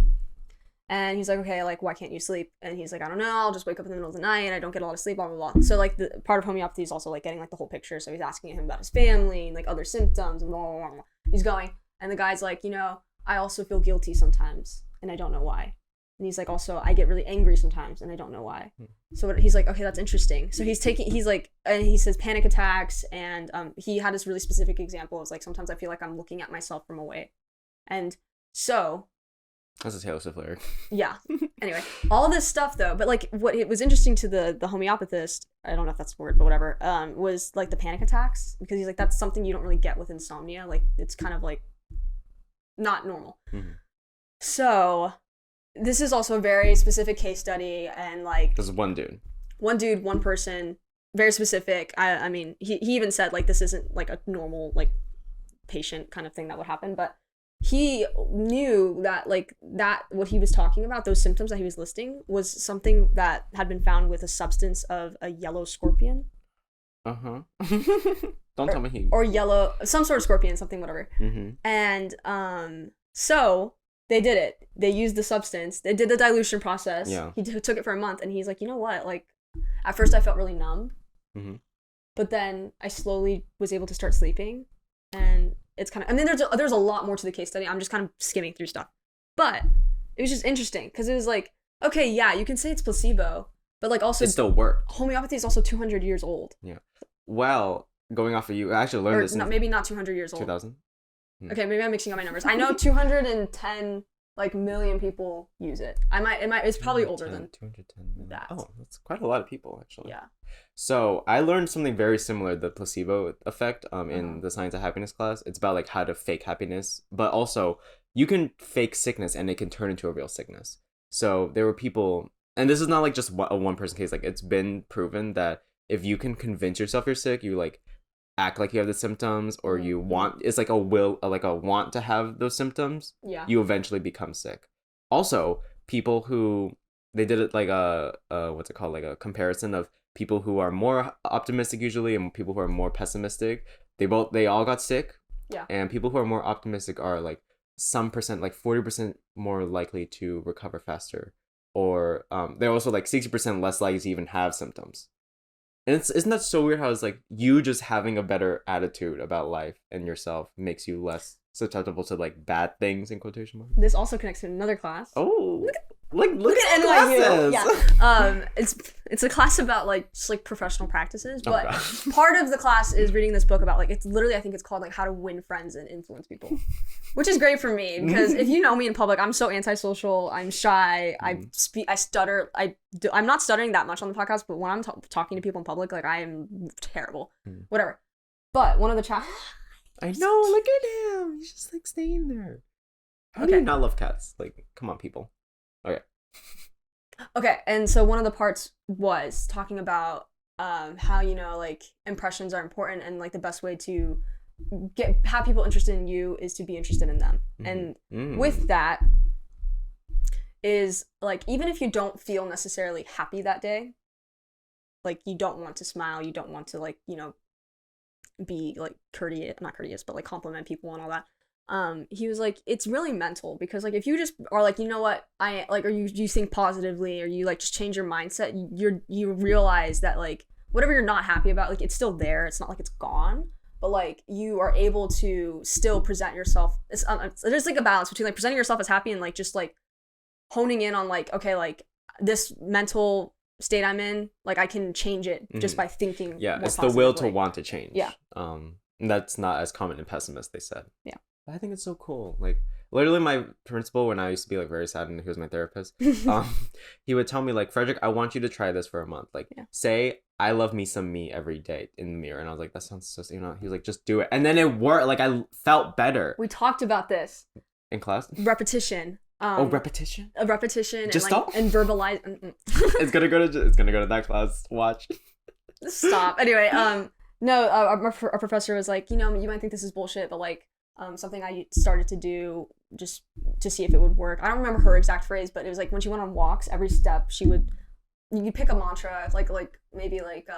And he's like, okay, like, why can't you sleep? And he's like, I don't know. I'll just wake up in the middle of the night. I don't get a lot of sleep, blah, blah, blah. So, like, the part of homeopathy is also, like, getting, like, the whole picture. So he's asking him about his family and, like, other symptoms and blah, blah, blah, blah. He's going. And the guy's like, you know, I also feel guilty sometimes. And I don't know why. And he's like, also, I get really angry sometimes, and I don't know why. So he's like, okay, that's interesting. So he's like, and he says panic attacks, and he had this really specific example. It's like, sometimes I feel like I'm looking at myself from away. And so... That's a Taylor Swift lyric. Yeah. Anyway, all this stuff, though, but, like, what it was interesting to the homeopathist, I don't know if that's the word, but whatever, was, like, the panic attacks. Because he's like, that's something you don't really get with insomnia. Like, it's kind of, like, not normal. So... This is also a very specific case study, and like this is one dude, one person, very specific. I mean, he even said like this isn't like a normal like patient kind of thing that would happen, but he knew that like that what he was talking about, those symptoms that he was listing, was something that had been found with a substance of a yellow scorpion. Don't tell me he or yellow, some sort of scorpion, something, whatever. And so. They did it. They used the substance. They did the dilution process. Yeah. He took it for a month, and he's like, you know what? Like, at first I felt really numb, but then I slowly was able to start sleeping, and it's kind of. I mean, there's a lot more to the case study. I'm just kind of skimming through stuff, but it was just interesting because it was like, okay, yeah, you can say it's placebo, but like also it still worked. Homeopathy is also 200 years old. Yeah. Well, going off of you, I actually learned this. Maybe not 200 years old. 2000. Okay, maybe I'm mixing up my numbers. I know 210 like million people use it. It's probably older than 210 million. That. Oh, that's quite a lot of people actually. Yeah. So I learned something very similar, the placebo effect, in the Science of Happiness class. It's about like how to fake happiness, but also you can fake sickness and it can turn into a real sickness. So there were people, and this is not like just a one person case. Like it's been proven that if you can convince yourself you're sick, you like act like you have the symptoms, or you want, it's like a want to have those symptoms, you eventually become sick. Also, people who, they did it like what's it called, like a comparison of people who are more optimistic usually and people who are more pessimistic. They all got sick. Yeah. And people who are more optimistic are like some percent, like 40% more likely to recover faster, or they're also like 60% less likely to even have symptoms. And isn't that so weird how it's like you just having a better attitude about life and yourself makes you less susceptible to like bad things in quotation marks? This also connects to another class. Oh, look at NYU. Yeah. It's a class about like just like professional practices, but part of the class is reading this book about like, it's literally, I think it's called like how to win friends and influence people, which is great for me because if you know me in public, I'm so antisocial. I'm shy. I stutter. I'm not stuttering that much on the podcast, but when I'm talking to people in public, like I am terrible. Whatever. But one of the I know. Look at him. He's just like staying there. How do you not love cats? Like, come on, people. Okay, and so one of the parts was talking about how, you know, like impressions are important, and like the best way to have people interested in you is to be interested in them. And with that is like, even if you don't feel necessarily happy that day, like you don't want to smile, you don't want to like, you know, be like not courteous, but like compliment people and all that. He was like, it's really mental, because like if you just are like, you know what, I like, or you think positively, or you like just change your mindset, you realize that like whatever you're not happy about, like it's still there. It's not like it's gone, but like you are able to still present yourself. There's like a balance between like presenting yourself as happy and like just like honing in on like, okay, like this mental state I'm in, like I can change it just by thinking. Yeah, it's the will to want to change. Yeah. That's not as common in pessimists, they said. Yeah. I think it's so cool. Like literally my principal, when I used to be like very sad and he was my therapist, he would tell me like, Frederic, I want you to try this for a month. Like say I love me some me every day in the mirror. And I was like, that sounds so, you know, he was like, just do it. And then it worked. Like I felt better. We talked about this in class. Repetition. Repetition. A repetition. Just and, like, stop. And verbalize. It's gonna go to that class. Watch. Stop. Anyway, no, our professor was like, you know, you might think this is bullshit, but like, something I started to do just to see if it would work. I don't remember her exact phrase, but it was like when she went on walks, every step you pick a mantra, like maybe like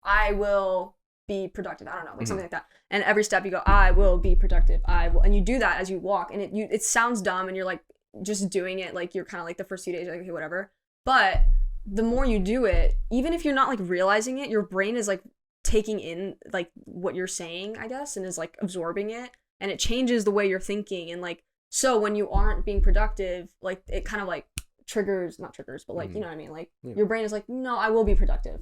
I will be productive. I don't know, like something like that. And every step you go, I will be productive. I will, and you do that as you walk, and it sounds dumb, and you're like just doing it, like you're kind of like the first few days, like okay, whatever. But the more you do it, even if you're not like realizing it, your brain is like taking in like what you're saying, I guess, and is like absorbing it, and it changes the way you're thinking. And like, so when you aren't being productive, like it kind of like not triggers, but like, you know what I mean? Like your brain is like, no, I will be productive.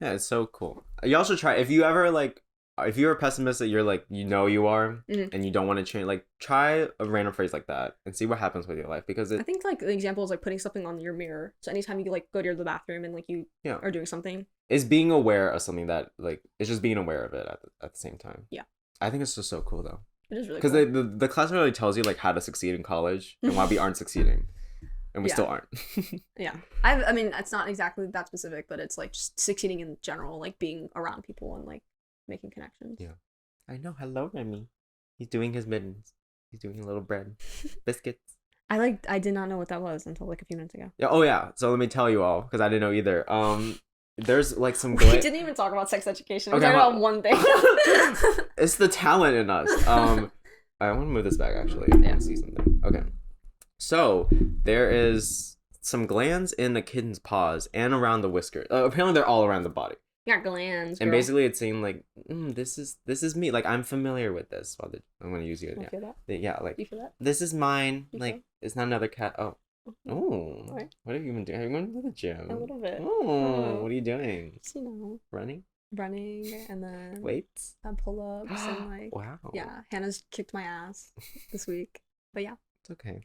Yeah, it's so cool. You also try, if you ever like, if you're a pessimist that you're like, you know you are, and you don't want to change, like try a random phrase like that and see what happens with your life. Because I think like the example is like putting something on your mirror. So anytime you like go to the bathroom and like you are doing something. Is being aware of something that like, it's just being aware of it at the same time. Yeah. I think it's just so cool though. It is really cool. Because the class really tells you like how to succeed in college and why we aren't succeeding. And we still aren't. Yeah. I mean, it's not exactly that specific, but it's like just succeeding in general, like being around people and like making connections. Yeah. I know. Hello, Remy. He's doing his mittens. He's doing a little bread. Biscuits. I did not know what that was until like a few minutes ago. Yeah. Oh, yeah. So let me tell you all, because I didn't know either. There's like some we didn't even talk about sex education. We talked about one thing. It's the talent in us. I want to move this back, actually. I want to see something. Okay. So there is some glands in the kitten's paws and around the whiskers. Apparently they're all around the body. You got glands, girl. And basically it's saying like, this is me. Like I'm familiar with this. I'm gonna use you. You feel that? Yeah, like you feel that? This is mine. You like feel? It's not another cat. Oh. Oh. Right. What have you been doing? Have you gone to the gym? A little bit. Oh. What are you doing? Just, you know. Running and then weights. Pull-ups and like. Wow. Yeah, Hannah's kicked my ass this week, but yeah. It's okay.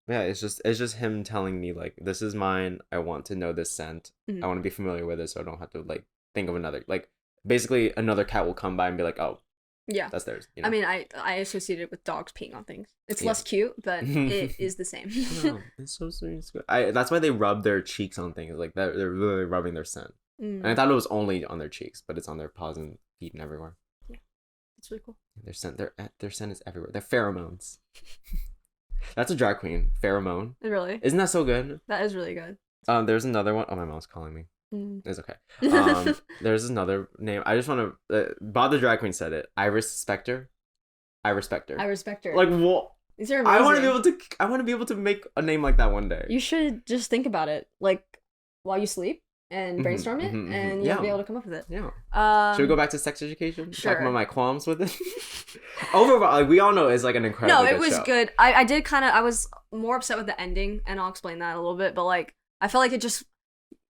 Yeah, it's just him telling me like, this is mine. I want to know this scent. I want to be familiar with it, so I don't have to like think of another. Like basically, another cat will come by and be like, oh, yeah, that's theirs. You know? I mean, I associate it with dogs peeing on things. It's less cute, but it is the same. No, it's so sweet. It's good. That's why they rub their cheeks on things like that. They're really rubbing their scent. And I thought it was only on their cheeks, but it's on their paws and feet and everywhere. Yeah, it's really cool. Their scent is everywhere. They're pheromones. That's a drag queen. Pheromone. Really? Isn't that so good? That is really good. There's another one. Oh, my mom's calling me. It's okay. There's another name. I just want to. Bob the drag queen said it. I respect her. I respect her. Like what? These are amazing. I want to be able to make a name like that one day. You should just think about it, like while you sleep, and brainstorm it, and you'll be able to come up with it. Yeah. Should we go back to sex education? Sure. Talk about my qualms with it. Overall, like we all know, it's like an incredible. No, it was good. I did kind of. I was more upset with the ending, and I'll explain that a little bit. But like, I felt like it just.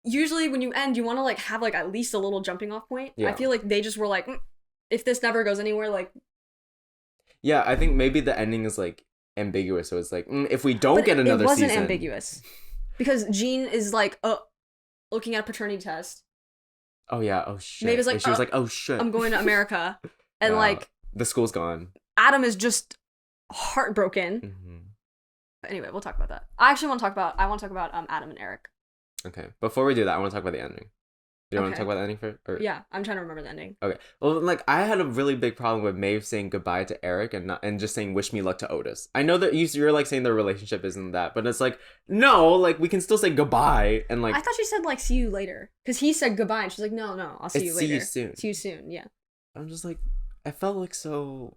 Usually, when you end, you want to like have like at least a little jumping off point. Yeah. I feel like they just were like, if this never goes anywhere, like. Yeah, I think maybe the ending is like ambiguous. So it's like, if we don't get another season. It wasn't ambiguous, because Jean is like, looking at a paternity test. Oh yeah. Oh shit. Maybe it's like she was like, oh shit. I'm going to America, and like the school's gone. Adam is just heartbroken. But anyway, we'll talk about that. I want to talk about Adam and Eric. Okay. Before we do that, I want to talk about the ending. You want to talk about the ending first? Yeah, I'm trying to remember the ending. Okay. Well, like I had a really big problem with Maeve saying goodbye to Eric and just saying wish me luck to Otis. I know that you're like saying their relationship isn't that, but it's like no, like we can still say goodbye and like. I thought she said like see you later because he said goodbye and she's like no, I'll see you later. See you soon. See you soon. Yeah. I'm just like, I felt like so.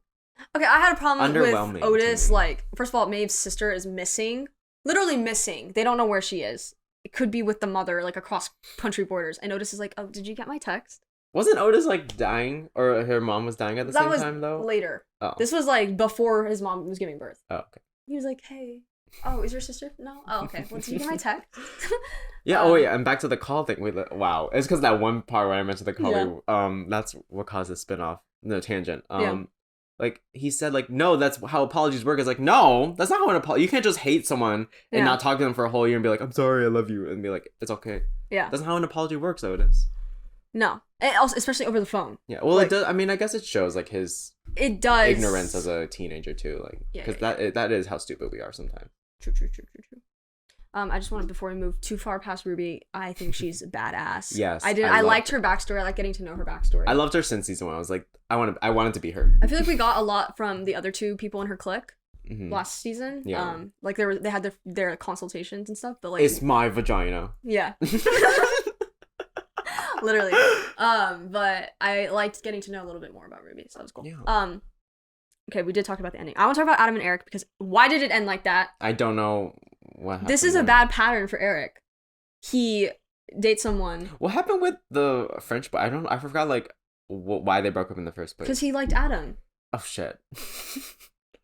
Okay, I had a problem with Otis. Like, first of all, Maeve's sister is missing, literally missing. They don't know where she is. It could be with the mother, like across country borders. And Otis is like, oh, did you get my text? Wasn't Otis like dying, or her mom was dying at the same time though? Later. Oh. This was like before his mom was giving birth. Oh, okay. He was like, hey, oh, is your sister? No. Oh, okay. Well, did you get my text? Yeah. Oh yeah. And back to the call thing. Wow. It's because that one part where I mentioned the call. Yeah. That's what caused the spinoff. No tangent. like he said like, no, that's how apologies work. It's like, no, that's not how an apology. You can't just hate someone and not talk to them for a whole year and be like, I'm sorry, I love you, and be like, it's okay. Yeah, that's not how an apology works, though. It is. No, and also especially over the phone. Yeah, well, like, it does. I mean, I guess it shows like his ignorance as a teenager too, like because that is how stupid we are sometimes. True. I just wanted, before we move too far past Ruby, I think she's badass. Yes, I liked her backstory. I like getting to know her backstory. I loved her since season 1. I was like, I wanted to be her. I feel like we got a lot from the other 2 people in her clique last season. Yeah. Like they had their consultations and stuff, but like it's my vagina. Yeah. Literally. But I liked getting to know a little bit more about Ruby, so that was cool. Yeah. Okay, we did talk about the ending. I want to talk about Adam and Eric because why did it end like that? I don't know what happened. This is a bad pattern for Eric. He dates someone. What happened with the French boy? I forgot like why they broke up in the first place. Because he liked Adam. Oh shit.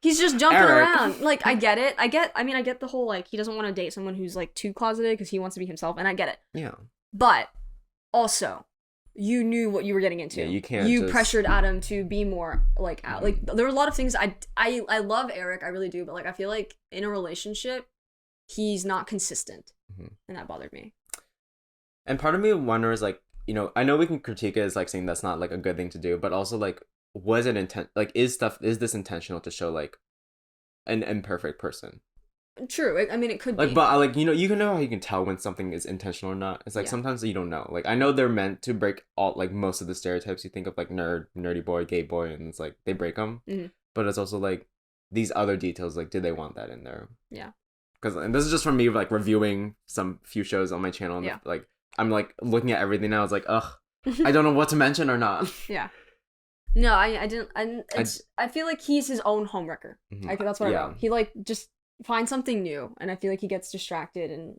He's just jumping around. Like, I get it. I get the whole like he doesn't want to date someone who's like too closeted because he wants to be himself, and I get it. Yeah. But also, you knew what you were getting into. Yeah, you can't. You pressured Adam to be more like out. Like there were a lot of things. I love Eric, I really do, but like I feel like in a relationship, he's not consistent, and that bothered me. And part of me wonders, like, you know, I know we can critique it as like saying that's not like a good thing to do, but also like, was it is this intentional to show like an imperfect person? True. I mean, it could like, be. But like, you know, you can know how you can tell when something is intentional or not. It's like sometimes you don't know. Like, I know they're meant to break all like most of the stereotypes you think of, like nerdy boy, gay boy, and it's like they break them. But it's also like these other details. Like, did they want that in there? Yeah. Because, and this is just from me like reviewing some few shows on my channel. And like I'm like looking at everything now. It's like, ugh, I don't know what to mention or not. Yeah. No, I didn't. I feel like he's his own homewrecker. That's what I wrote. He like just finds something new, and I feel like he gets distracted and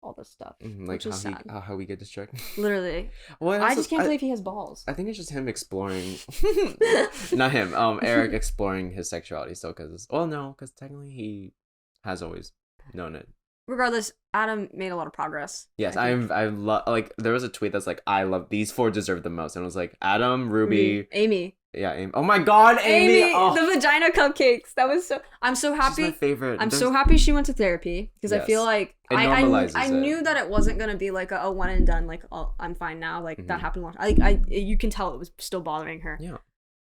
all this stuff. Like how we get distracted. Literally. Well, I just can't believe he has balls. I think it's just him exploring. Not him. Eric exploring his sexuality still, because technically he has always known it. Regardless, Adam made a lot of progress. Yes, I love, like, there was a tweet that's like, I love these 4 deserve the most, and it was like Adam, Ruby, Amy. Yeah, Amy. Oh my God, Amy! Oh. The vagina cupcakes. That was so. I'm so happy. She's my favorite. I'm so happy she went to therapy because I feel like I knew that it wasn't gonna be like a one and done. Like, oh, I'm fine now. Like that happened long. You can tell it was still bothering her. Yeah.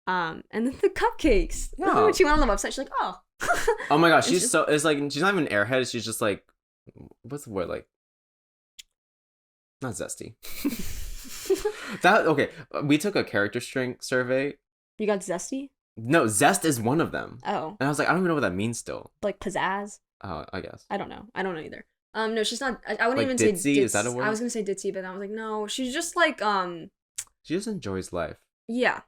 And then the cupcakes. Yeah. When she went on the website, she's like, oh. Oh my gosh, she's so. It's like she's not even airhead. She's just like, what's the word, like? Not zesty. Okay. We took a character strength survey. You got zesty? No, zest is one of them. Oh. And I was like, I don't even know what that means still. Like pizzazz? Oh, I guess. I don't know either. No, she's not. I wouldn't like even ditzy? say ditzy. Is that a word? I was gonna say ditzy, but I was like, no. She's just like She just enjoys life. Yeah.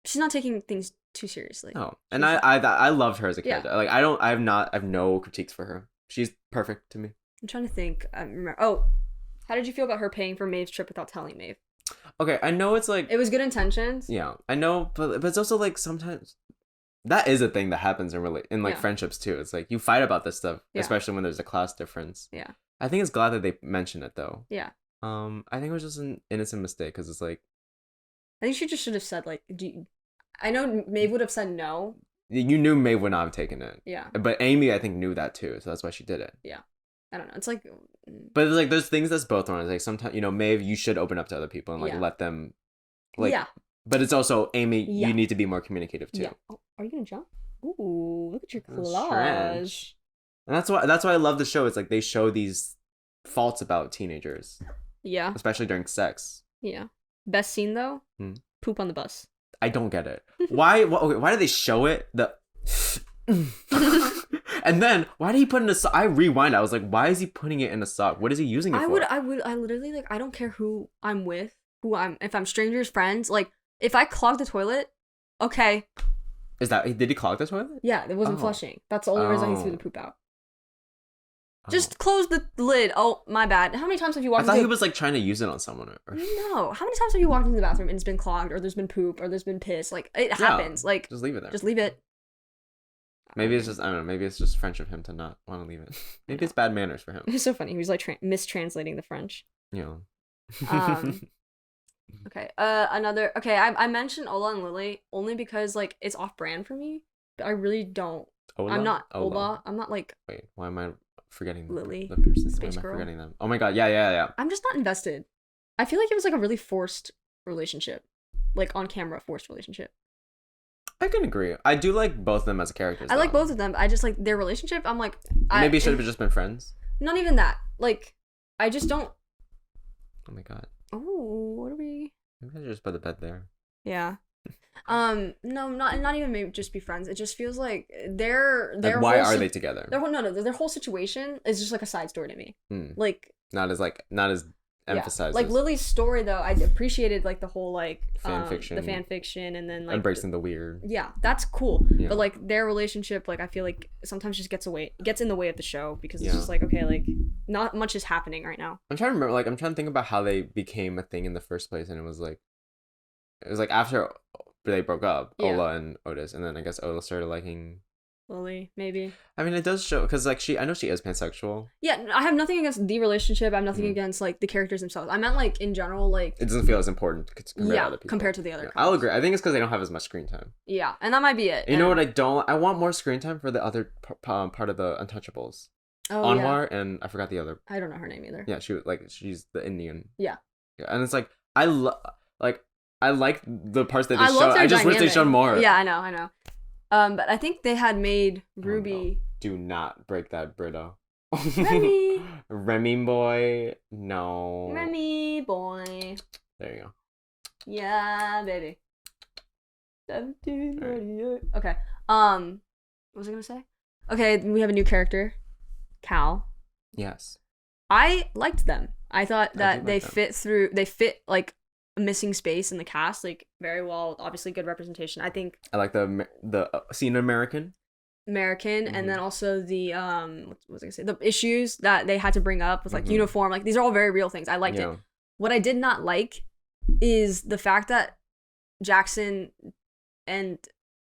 She's not taking things too seriously. No. And I loved her as a character. Yeah. Like I have no critiques for her. She's perfect to me. I'm trying to think. I remember. Oh, how did you feel about her paying for Maeve's trip without telling Maeve? Okay, I know it's like... It was good intentions. Yeah, I know, but it's also like sometimes... That is a thing that happens in friendships too. It's like you fight about this stuff, especially when there's a class difference. Yeah. I think it's glad that they mention it though. Yeah. I think it was just an innocent mistake because it's like... I think she just should have said like, I know Maeve would have said no. You knew Maeve would not have taken it. Yeah. But Amy, I think, knew that too, so that's why she did it. Yeah. I don't know. It's like... But it's like, there's things that's both wrong. It's like, sometimes, you know, Maeve, you should open up to other people and like let them... Like, yeah. But it's also, Amy, you need to be more communicative too. Yeah. Oh, are you gonna jump? Ooh, look at your collage. And that's why I love the show. It's like they show these faults about teenagers. Yeah. Especially during sex. Yeah. Best scene though? Poop on the bus. I don't get it. Why do they show it? And then why did he put in a sock? I rewind. I was like, why is he putting it in a sock? What is he using it for? I literally like, I don't care who I'm with, if I'm strangers, friends, like if I clog the toilet, okay. Did he clog the toilet? Yeah, it wasn't flushing. That's the only reason he threw the poop out. Just close the lid. Oh, my bad. How many times have you walked I thought he was like trying to use it on someone. No. How many times have you walked into the bathroom and it's been clogged, or there's been poop, or there's been piss? Like, it happens. Like, just leave it there. Just leave it. Maybe it's just, I don't know, maybe it's just French of him to not want to leave it. Maybe it's bad manners for him. It's so funny. He was like mistranslating the French. Yeah. Okay. Another. Okay. I mentioned Ola and Lily only because like it's off brand for me. But I really don't. I'm Ola? not Ola. Ola. I'm not like Wait, why am I forgetting Lily, the person? Why Space am I Girl. forgetting them? Oh my god, yeah. I'm just not invested. I feel like it was like a really forced relationship, like on camera forced relationship. I can agree. I do like both of them as characters. I like though. both of them. I just like their relationship. I'm like, Maybe it should have just been friends. Not even that. Like, I just don't. Oh my god. Oh, what are we? Maybe I should just put the bed there. Yeah. No, not even maybe just be friends. It just feels like their Like, why are they together? Their whole situation is just like a side story to me. Like not as emphasized. Like Lily's story though, I appreciated like the whole like fanfiction, the fanfiction, and then like embracing the weird. Yeah, that's cool. Yeah. But like their relationship, like I feel like sometimes just gets in the way of the show because it's Yeah. just like okay, like not much is happening right now. I'm trying to remember. Like I'm trying to think about how they became a thing in the first place, and it was like after they broke up, Yeah. Ola and Otis, and then I guess Ola started liking Lily, maybe. I mean, it does show because like I know she is pansexual. Yeah, I have nothing against the relationship. I have nothing against like the characters themselves. I meant like in general, like it doesn't feel as important compared to other people. Compared to the other. Yeah, I'll agree. I think it's because they don't have as much screen time. Yeah, and that might be it. You know what I don't? I want more screen time for the other part of the Untouchables. Oh, Anwar and I forgot the other. I don't know her name either. Yeah, she's the Indian. Yeah. Yeah, and it's like I like the parts that they show. I just wish they showed more. Yeah, I know. But I think they had made Ruby. Oh, no. Do not break that, Brito. Remy. Remy boy, no. Remy boy. There you go. Yeah, baby. 1738. Okay. What was I gonna say? Okay, we have a new character, Cal. Yes. I liked them. I thought that they fit like a missing space in the cast like very well. Obviously, good representation. I think I like the scene American, and then also the what was I gonna say? The issues that they had to bring up with like uniform. Like these are all very real things. I liked it. What I did not like is the fact that Jackson and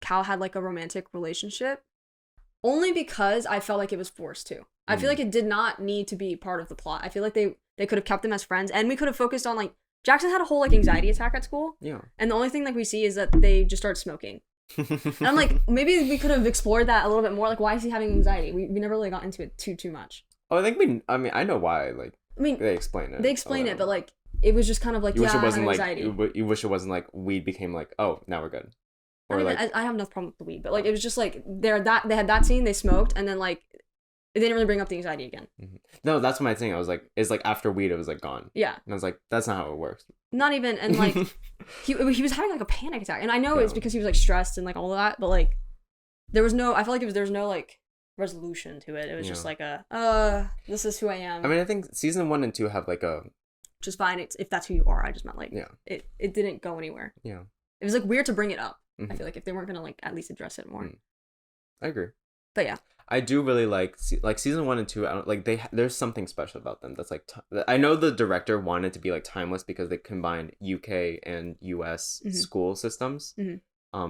Cal had like a romantic relationship. Only because I felt like it was forced to. I feel like it did not need to be part of the plot. I feel like they could have kept them as friends, and we could have focused on like Jackson had a whole like anxiety attack at school. Yeah. And the only thing like we see is that they just start smoking. And I'm like, maybe we could have explored that a little bit more. Like, why is he having anxiety? We never really got into it too much. Oh, I know why. Like, they explain it. They explain it, but like, it was just kind of like, you wish it wasn't like anxiety. you wish it wasn't like weed became like, oh, now we're good. Or I have no problem with the weed, but like it was just like they had that scene, they smoked, and then like they didn't really bring up the anxiety again. No, that's my thing. I was like, it's like after weed, it was like gone. Yeah. And I was like, that's not how it works. Not even, and like he was having like a panic attack, and I know it's because he was like stressed and like all that, but like there was no like resolution to it. It was just like this is who I am. I mean, I think season 1 and 2 have like a just fine. If that's who you are, I just meant like it didn't go anywhere. Yeah. It was like weird to bring it up. I feel like if they weren't gonna like at least address it more. I agree. But yeah, I do really like season 1 and 2. I don't like there's something special about them that's like I know the director wanted to be like timeless because they combined UK and US school systems.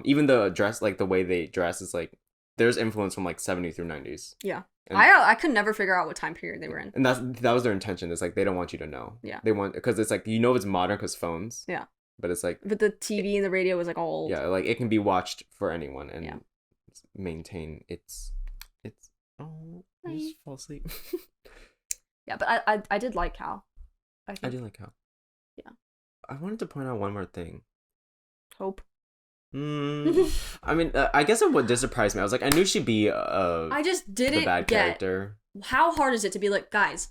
Even the dress, like the way they dress, is like there's influence from like 70s through 90s. Yeah. And I could never figure out what time period they were in. And that was their intention. It's like they don't want you to know. Yeah. They want because it's like it's modern because phones. Yeah. But it's like but the TV and the radio was like all old. Yeah, like it can be watched for anyone and maintain its I just fall asleep. Yeah, but I did like Cal. I do like Cal. Yeah. I wanted to point out one more thing. Hope. I mean, I guess what did surprise me, I was like, I knew she'd be I just didn't the bad character. How hard is it to be like, guys,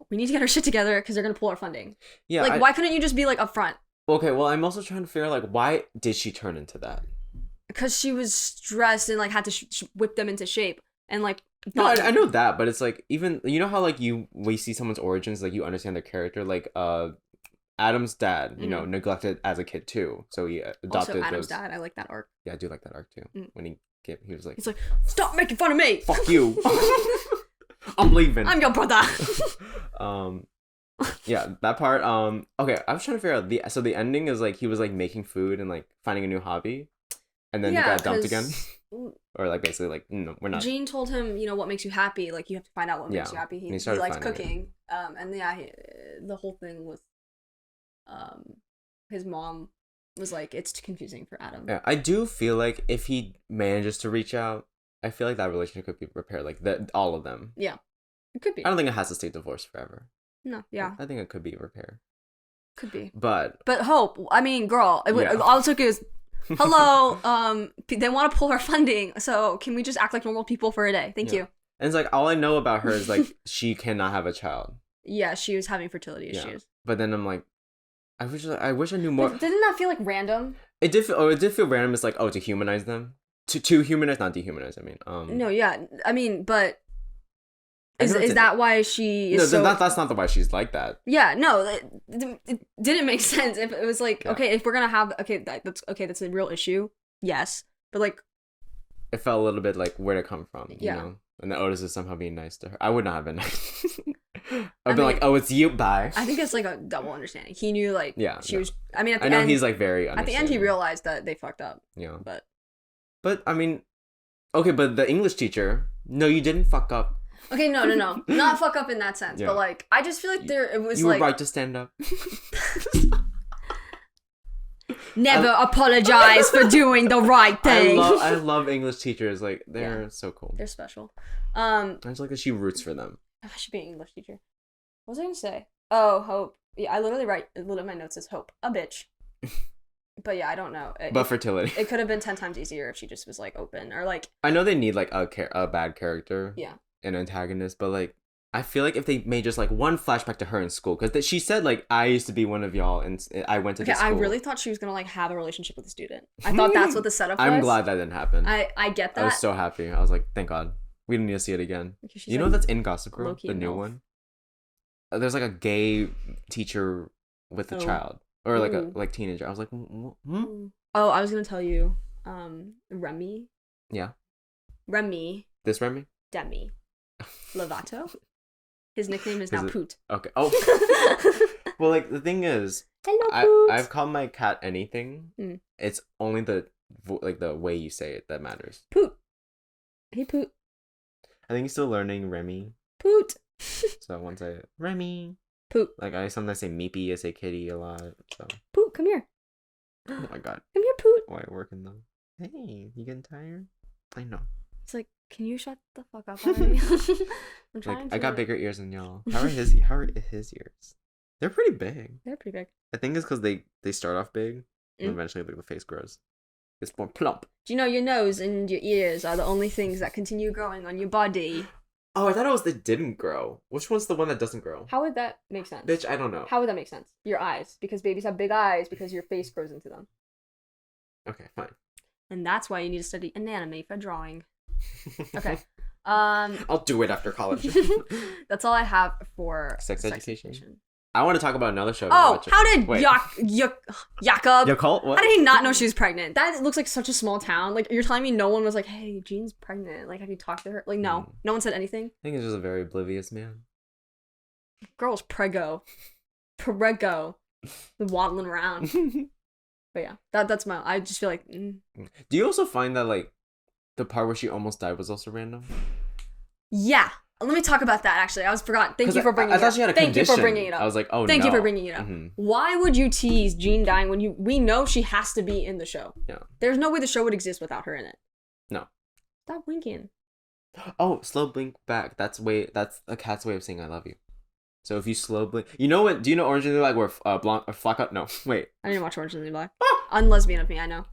we need to get our shit together because they're gonna pull our funding. Yeah. Like, why couldn't you just be like upfront? Okay, well, I'm also trying to figure out like why did she turn into that? Because she was stressed and like had to whip them into shape and like. No, I know that, but it's like even how like we see someone's origins, like you understand their character, like Adam's dad, neglected as a kid too, so he adopted. Also, Adam's dad, I like that arc. Yeah, I do like that arc too. When he was like, he's like, stop making fun of me. Fuck you. I'm leaving. I'm your brother. Yeah, that part. Okay, I was trying to figure out the ending is like he was like making food and like finding a new hobby, and then he got dumped again. Or like basically like no, we're not. Jean told him, what makes you happy. Like you have to find out what makes you happy. He likes cooking. And the whole thing with his mom was like, it's too confusing for Adam. Yeah, I do feel like if he manages to reach out, I feel like that relationship could be repaired. Like all of them. Yeah, it could be. I don't think it has to stay divorced forever. No, yeah. I think it could be repaired. Could be. But Hope. I mean, girl. All it took is, hello. They want to pull our funding, so can we just act like normal people for a day? Thank you. And it's like all I know about her is like she cannot have a child. Yeah, she was having fertility issues. But then I'm like, I wish I knew more. Didn't that feel like random? It did feel random. It's like, oh, to humanize them, to humanize, not dehumanize. I mean, No, yeah. I mean, but is that why she is that's not the why she's like that. Yeah, no, it didn't make sense. If it was like, okay, if we're gonna have, that's a real issue. Yes, but like, it felt a little bit like where'd it come from? You know? And that Otis is somehow being nice to her. I would not have been nice. I'd be like, oh, it's you, bye. I think it's like a double understanding. He knew, like, she was. I mean, at the I know end, he's like very. At the end, he realized that they fucked up. Yeah, but I mean, okay, but the English teacher, no, you didn't fuck up. Okay, no, not fuck up in that sense, but like, I just feel like it was you like were right to stand up. Never apologize for doing the right thing. I love English teachers. Like, they're so cool. They're special. I just like that she roots for them. I should be an English teacher. What was I gonna say? Oh, Hope. Yeah, I literally write my notes as Hope, a bitch. But yeah, I don't know. Fertility. It could have been 10 times easier if she just was like open or like. I know they need like a bad character. Yeah. An antagonist, but like I feel like if they made just like one flashback to her in school, because she said like I used to be one of y'all and I went to this school. I really thought she was gonna like have a relationship with a student. I thought that's what the setup was. I'm glad that didn't happen. I get that. I was so happy. I was like, thank God. We don't need to see it again. You know like, that's in Gossip Girl, the new one. There's like a gay teacher with a child or like a teenager. I was like, hmm? Oh, I was gonna tell you, Remy. Yeah. Remy. This Remy. Demi. Lovato. His nickname is now Poot. Okay. Oh. Well, like the thing is, hello, Poot. I've called my cat anything. It's only the way you say it that matters. Poot. Hey, Poot. I think he's still learning Remy. Poot. So once I Remy. Poot. Like I sometimes say Meepy, I say Kitty a lot. So. Poot, come here. Oh my God. Come here, Poot. Why working though? Hey, you getting tired? I know. It's like, can you shut the fuck up already? I'm trying like, to. I got bigger ears than y'all. How are his ears? They're pretty big. They're pretty big. I think it's because they start off big, and eventually like the face grows. It's more plump. Do you know your nose and your ears are the only things that continue growing on your body? Oh, I thought it was that didn't grow. Which one's the one that doesn't grow? How would that make sense? Bitch, I don't know. How would that make sense? Your eyes, because babies have big eyes because your face grows into them. Okay, fine. And that's why you need to study anatomy for drawing. Okay. I'll do it after college. That's all I have for sex education. I want to talk about another show. Oh, how did Jakob? What? How did he not know she was pregnant? That looks like such a small town. Like, you're telling me no one was like, "Hey, Jean's pregnant." Like, have you talked to her? Like, no, no one said anything. I think it's just a very oblivious man. Girl's prego, waddling around. But yeah, that's my. I just feel like. Do you also find that like the part where she almost died was also random? Yeah. Let me talk about that, actually. I was forgotten. Thank you for bringing it up. I thought she had a condition. Thank you for bringing it up. I was like, oh, Thank you for bringing it up. Mm-hmm. Why would you tease Jean dying when we know she has to be in the show? Yeah. There's no way the show would exist without her in it. No. Stop winking. Oh, slow blink back. That's a cat's way of saying I love you. So if you slow blink... You know what? Do you know Orange is the New Black where Blanc... Flocka... No, wait. I didn't watch Orange is the New Black. Unlesbian of me, I know.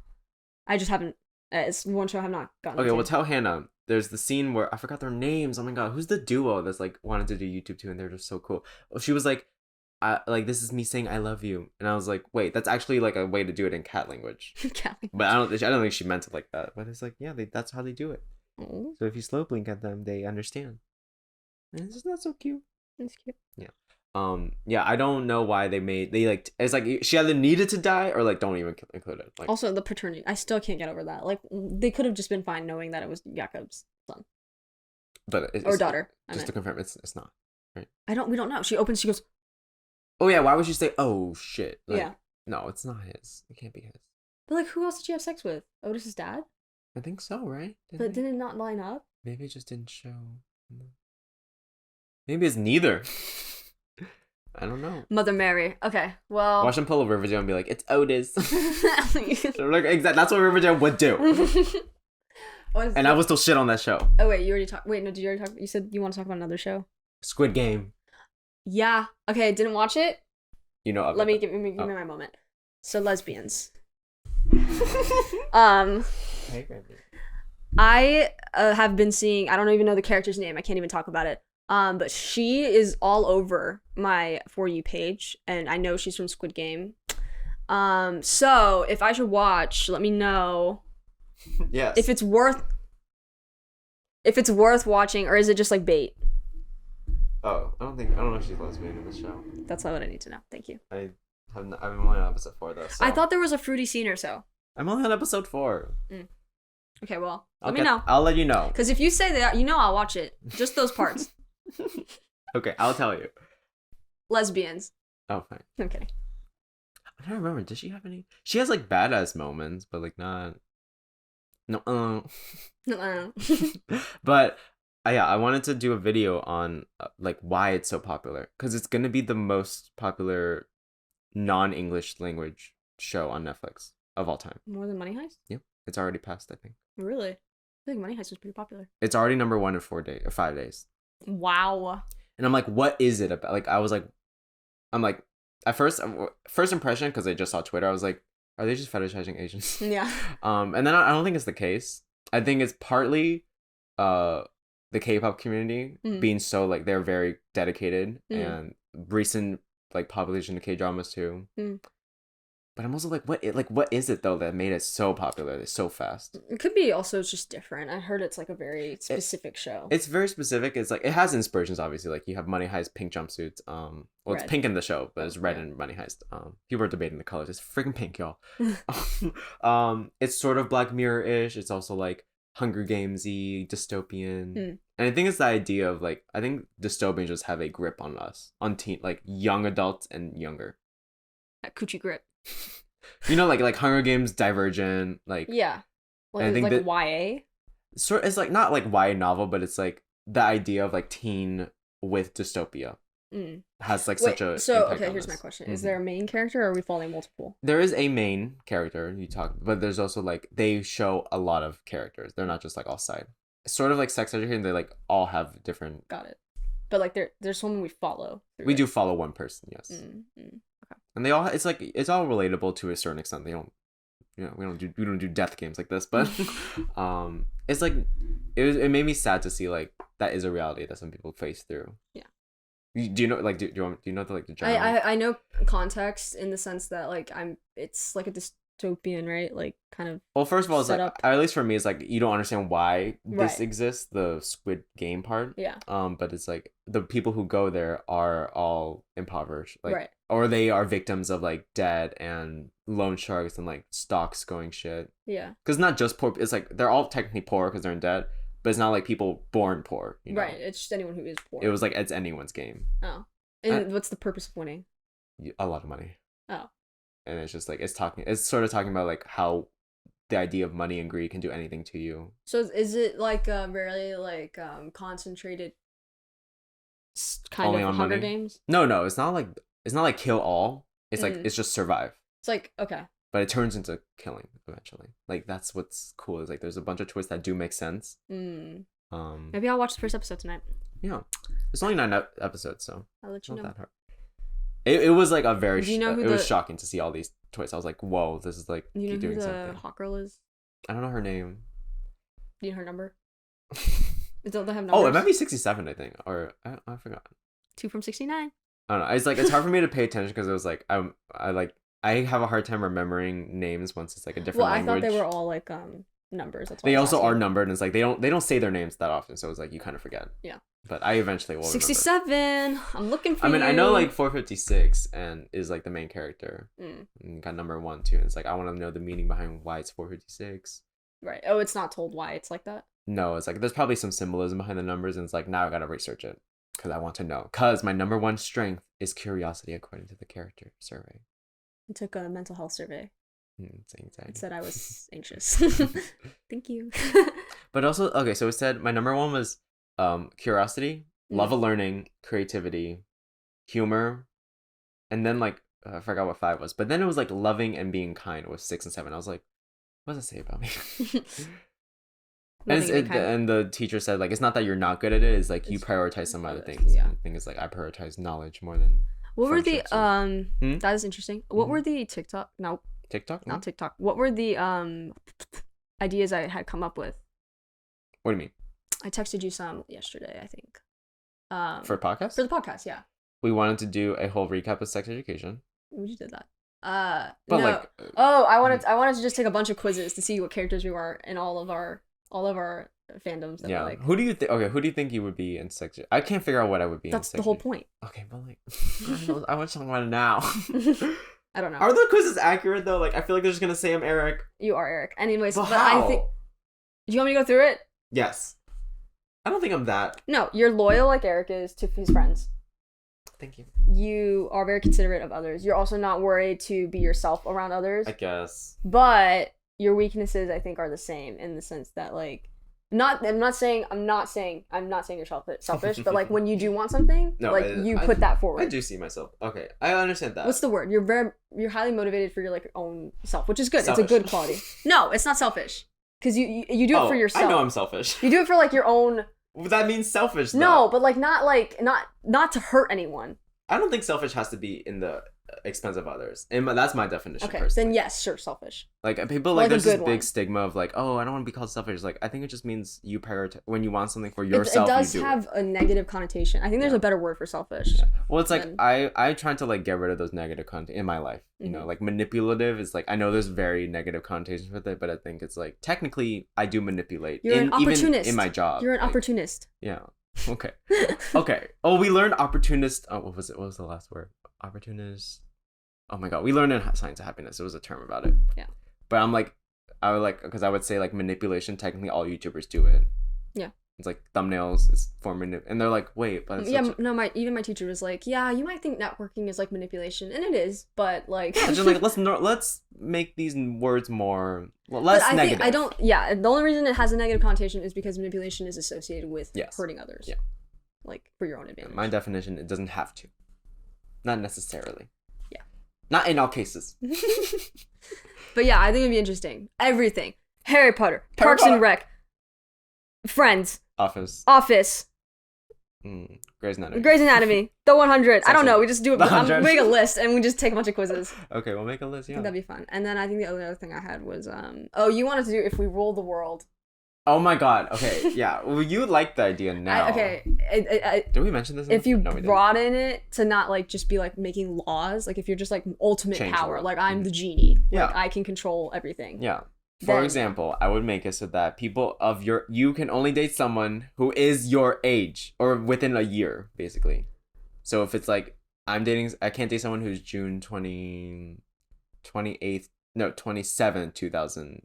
I just haven't... it's one show I have not gotten Okay, into. well, tell Hannah... There's the scene where I forgot their names. Oh my God, who's the duo that's like wanted to do YouTube too, and they're just so cool. She was like, this is me saying I love you," and I was like, wait, that's actually like a way to do it in cat language. Cat language. But I don't think she meant it like that. But it's like, yeah, that's how they do it. Mm. So if you slow blink at them, they understand. And it's just not so cute. It's cute. Yeah. Yeah, I don't know why it's like she either needed to die or like don't even include it. Like, also the paternity, I still can't get over that. Like, they could have just been fine knowing that it was Jakob's son, but or daughter. To confirm, it's not right. We don't know. She opens. She goes, "Oh yeah, why would you say oh shit?" Like, yeah. No, it's not his. It can't be his. But like, who else did she have sex with? Otis's dad. I think so, right? Did it not line up? Maybe it just didn't show. Maybe it's neither. I don't know. Mother Mary. Okay, well. Watch them pull a Riverdale and be like, it's Otis. Like, exactly. That's what Riverdale would do. And I would still shit on that show. Oh wait, you already talked. Wait, no, did you already talk? You said you want to talk about another show. Squid Game. Yeah. Okay, I didn't watch it. You know. Let me give me my moment. So lesbians. Hey, I have been seeing. I don't even know the character's name. I can't even talk about it. But she is all over my For You page, and I know she's from Squid Game. So if I should watch, let me know. Yes. If it's worth watching, or is it just like bait? Oh, I don't know if she's lesbian in this show. That's not what I need to know. Thank you. I'm only on episode 4 though. So. I thought there was a fruity scene or so. I'm only on episode 4. Okay, well, let me know. I'll let you know. Because if you say that, I'll watch it. Just those parts. Okay, I'll tell you. Lesbians. Oh, fine. I'm kidding. I don't remember. Does she have any? She has like badass moments, but like not. No. But yeah, I wanted to do a video on like why it's so popular, because it's gonna be the most popular non-English language show on Netflix of all time. More than Money Heist? Yep, it's already passed. I think. Really? I think Money Heist was pretty popular. It's already number 1 in 5 days. Wow. And I'm like, what is it about? Like, I'm like, at first impression, because I just saw Twitter, I was like, are they just fetishizing Asians? Yeah. And then I don't think it's the case. I think it's partly the K-pop community being so like they're very dedicated and recent like population of K-dramas too. But I'm also like, what is it though that made it so popular so fast? It could be also just different. I heard it's like a very specific show. It's very specific. It's like it has inspirations, obviously. Like you have Money Heist pink jumpsuits. Well, red. It's pink in the show, but it's red in Money Heist. People are debating the colors. It's freaking pink, y'all. It's sort of Black Mirror-ish. It's also like Hunger Games-y, dystopian. And I think it's the idea of like, I think dystopians just have a grip on us, on like young adults and younger. That coochie grip. like Hunger Games, Divergent, like yeah, I think like YA. It's like not like YA novel, but it's like the idea of like teen with dystopia has like such a. So okay, here's my question: Is there a main character, or are we following multiple? There is a main character but there's also like they show a lot of characters. They're not just like all side. It's sort of like Sex Education. They like all have different. Got it. But like there's someone we follow. We do follow one person, yes. Okay. And they all it's all relatable to a certain extent. They don't, we don't do death games like this, but it's like it made me sad to see like that is a reality that some people face through. Yeah. Do you know like do you know the like the general? I know context in the sense that like it's like a dystopian, right? Like kind of. Well, first of all, it's like at least for me, it's like you don't understand why this exists, the Squid Game part. Yeah. But it's like the people who go there are all impoverished, like, or they are victims of like debt and loan sharks and like stocks going shit. Yeah. Because not just poor, it's like they're all technically poor because they're in debt, but it's not like people born poor. Right. It's just anyone who is poor. It was like it's anyone's game. Oh. And what's the purpose of winning? A lot of money. Oh. And it's just like it's sort of talking about like how the idea of money and greed can do anything to you. So is it like really like concentrated kind only of on Hunger money? Games? No, it's not like kill all. It's like it's just survive. It's like okay. But it turns into killing eventually. Like that's what's cool is like there's a bunch of twists that do make sense. Maybe I'll watch the first episode tonight. Yeah, it's only 9 episodes, so I'll let you know. Not that hard. It was like a very. It was shocking to see all these twists. I was like, whoa, this is like you know doing who the something. hot girl is? I don't know her name. Do you know her number? Don't they have numbers? Oh, it might be 67, I think, or I forgot. 2 from 69. I don't know. It's like it's hard for me to pay attention because it was like I have a hard time remembering names once it's like a different language. I thought they were all like numbers. That's why they also are numbered, and it's like they don't say their names that often, so it's like you kind of forget. Yeah. But I eventually will 67. Remember. I'm looking for. I mean, I know like 456 and is like the main character. And you got number 1 too. And it's like I want to know the meaning behind why it's 456. Right. Oh, it's not told why it's like that. No, it's like there's probably some symbolism behind the numbers, and it's like now I gotta research it because I want to know. Because my number 1 strength is curiosity, according to the character survey. I took a mental health survey. It's anxiety. It said I was anxious. Thank you. But also, okay, so it said my number 1 was curiosity, love of learning, creativity, humor, And then like I forgot what 5 was, but then it was like loving and being kind was 6 and 7. I was like, what does it say about me? And the teacher said like it's not that you're not good at it, it's like you prioritize some other things. Yeah. And the thing is like I prioritize knowledge more than what were the that is interesting. What were the TikTok? No. TikTok? Not TikTok. What were the ideas I had come up with? What do you mean? I texted you some yesterday, I think. For a podcast? For the podcast, yeah. We wanted to do a whole recap of sex education. We just did that. But no. like I wanted to just take a bunch of quizzes to see what characters we were in all of our fandoms that we like. Who do you think you would be in sex? I can't figure out what I would be. That's the whole point. Okay, but like I want to talk about it now. I don't know. Are the quizzes accurate though? Like I feel like they're just gonna say I'm Eric. You are Eric. Anyways, but how? I think. Do you want me to go through it? Yes. I don't think I'm that. No, you're loyal like Eric is to his friends. Thank you. You are very considerate of others. You're also not worried to be yourself around others. I guess. But your weaknesses, I think, are the same in the sense that, like, I'm not saying you're selfish, but like when you do want something, you put that forward. I do see myself. Okay, I understand that. What's the word? You're highly motivated for your own self, which is good. Selfish. It's a good quality. No, it's not selfish because you do it for yourself. I know I'm selfish. You do it for like your own. That means selfish, though. No, but not to hurt anyone. I don't think selfish has to be in the expense of others, and that's my definition. Okay, personally. then yes, sure, selfish. Like people like there's this big stigma of like, oh, I don't want to be called selfish. Like I think it just means you prioritize when you want something for yourself. It does have a negative connotation. I think there's a better word for selfish. Yeah. Well, it's like I try to like get rid of those negative content in my life. You know, like manipulative is like I know there's very negative connotations with it, but I think it's like technically I do manipulate. You're an opportunist. Even in my job. You're an opportunist. Yeah. Okay. Okay. Oh, we learned opportunist. Oh, what was it? What was the last word? Opportunist. Oh my god, we learned in Science of Happiness. It was a term about it. Yeah. But because I would say like manipulation. Technically, all YouTubers do it. Yeah. It's like thumbnails is for and they're like, wait, but my teacher was like, yeah, you might think networking is like manipulation, and it is, but like, yeah, just like let's make these words more less negative. The only reason it has a negative connotation is because manipulation is associated with hurting others. Yeah. Like for your own advantage. My definition, it doesn't have to. Not necessarily. Yeah. Not in all cases. But yeah, I think it'd be interesting. Everything. Harry Potter, Parks and Rec, Friends, Office. Grey's Anatomy. The 100. I don't know. We just do it. We make a list and we just take a bunch of quizzes. Okay, we'll make a list. Yeah, that'd be fun. And then I think the only other thing I had was you wanted to do if we rule the world. Oh my god. Okay. Yeah. Well, you like the idea now. Did we mention this? If you broaden it to not like just be like making laws, like if you're just like ultimate power, like I'm the genie, like I can control everything. Yeah. For example, I would make it so that people you can only date someone who is your age or within a year, basically. So if it's like I can't date someone who's June 27th,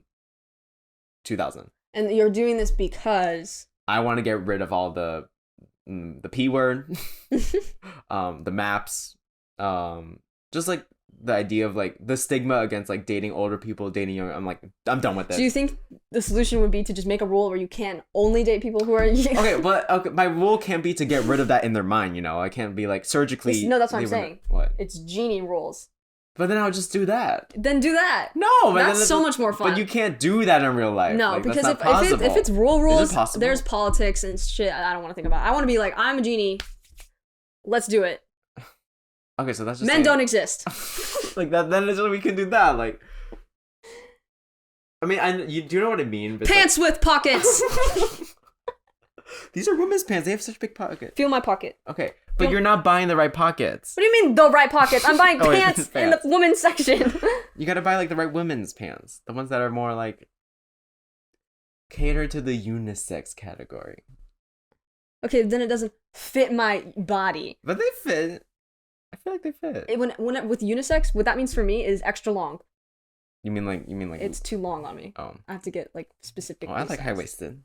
2000. And you're doing this because I want to get rid of all the P word, the maps, just like the idea of like the stigma against like dating older people, dating young. I'm done with it. Do you think the solution would be to just make a rule where you can only date people who are okay, my rule can't be to get rid of that in their mind, you know? I can't be like surgically. No, that's what I'm saying. What? It's genie rules. But then I'll just do that. Then do that. No, that's so much more fun. But you can't do that in real life. No, because if it's rules, there's politics and shit I don't want to think about. I want to be like, I'm a genie. Let's do it. Okay, so that's just men don't exist. Like that. Then we can do that. Like, I mean, do you know what I mean? Pants with pockets. These are women's pants. They have such big pockets. Feel my pocket. Okay, but you're not buying the right pockets. What do you mean the right pockets? I'm buying pants in the women's section. You gotta buy like the right women's pants. The ones that are more like cater to the unisex category. Okay, then it doesn't fit my body. But they fit. I feel like they fit. With unisex, what that means for me is extra long. You mean like it's too long on me. Oh. I have to get like specific. Oh, I like high-waisted.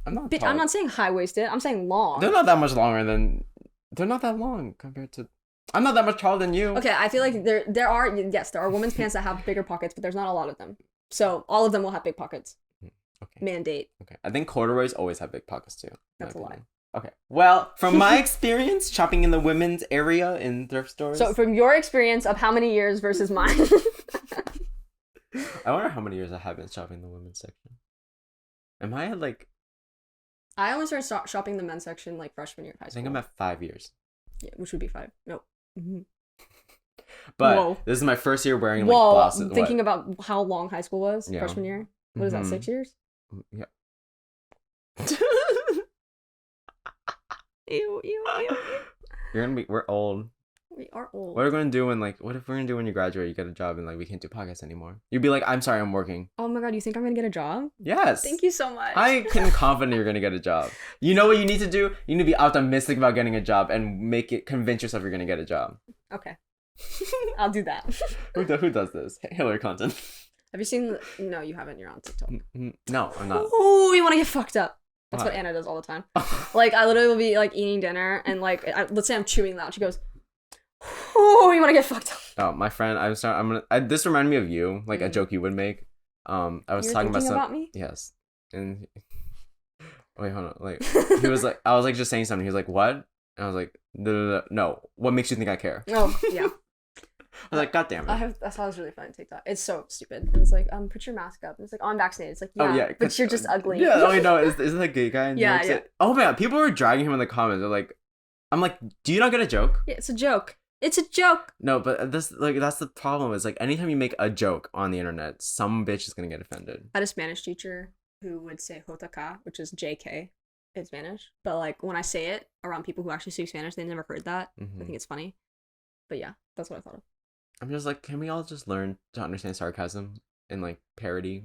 I'm not saying high-waisted. I'm saying long. They're not that much longer than. They're not that long compared to. I'm not that much taller than you. Okay, I feel like there are women's pants that have bigger pockets, but there's not a lot of them. So all of them will have big pockets. Okay. Mandate. Okay, I think corduroys always have big pockets too. That's a lie. Okay. Well, from my experience shopping in the women's area in thrift stores. So from your experience of how many years versus mine. I wonder how many years I have been shopping in the women's section. Am I at like... I only started shopping the men's section like freshman year of high school. I think I'm at 5 years. Yeah, which would be 5. Nope. Mm-hmm. But Whoa. This is my first year wearing like glasses. Thinking about how long high school was freshman year. What is that, 6 years? Yeah. Ew. We're old. We are old. What if we're gonna do when you graduate, you get a job and like we can't do podcasts anymore? You'd be like, I'm sorry, I'm working. Oh my god, you think I'm gonna get a job? Yes. Thank you so much. I am confident you're gonna get a job. You know what you need to do? You need to be optimistic about getting a job and convince yourself you're gonna get a job. Okay. I'll do that. Who does this? Hillary Clinton. Have you seen No, you haven't. You're on TikTok. No, I'm not. Oh, you want to get fucked up. That's what Anna does all the time. Like, I literally will be like eating dinner and like, let's say I'm chewing loud. She goes, oh, you want to get fucked up. Oh, my friend, this reminded me of you, like a joke you would make. I was talking about me? Yes. And wait, hold on. Like, he was like, I was like just saying something. He was like, what? And I was like, no. What makes you think I care? Oh, yeah. I was like, God damn it. That's how it's really funny on TikTok. It's so stupid. And it's like, put your mask up. And it's like, oh, I'm vaccinated. It's like, yeah, but you're just ugly. Yeah, oh, no, isn't that gay guy? Yeah. Oh man, people were dragging him in the comments. They're like, I'm like, do you not get a joke? Yeah, it's a joke. It's a joke. No, but that's the problem. Is like anytime you make a joke on the internet, some bitch is gonna get offended. I had a Spanish teacher who would say JK, which is JK in Spanish. But like when I say it around people who actually speak Spanish, they've never heard that. I think it's funny. But yeah, that's what I thought of. I'm just like, can we all just learn to understand sarcasm and like parody?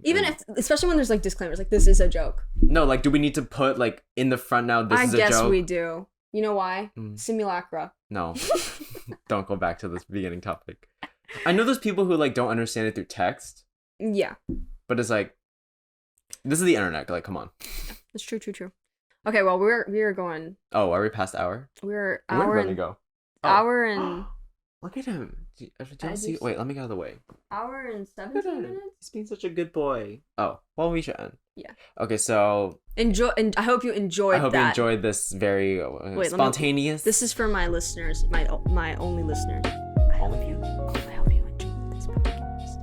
Especially when there's like disclaimers, like this is a joke. No, like, do we need to put like in the front now? This is a joke. I guess we do. You know why? Simulacra. No, don't go back to this beginning topic. I know there's people who like don't understand it through text. Yeah. But it's like, this is the internet. Like, come on. It's true. Okay, well we're going. Oh, are we past the hour? We're hour. Where are we gonna go? Hour and. Look at him. Wait, let me get out of the way. Hour and 17 minutes? He's being such a good boy. Oh, well, we should end. Yeah. Okay, so... Enjoy, and I hope you enjoyed that. I hope you enjoyed this very spontaneous... This is for my listeners, my only listeners. I hope you enjoyed this podcast.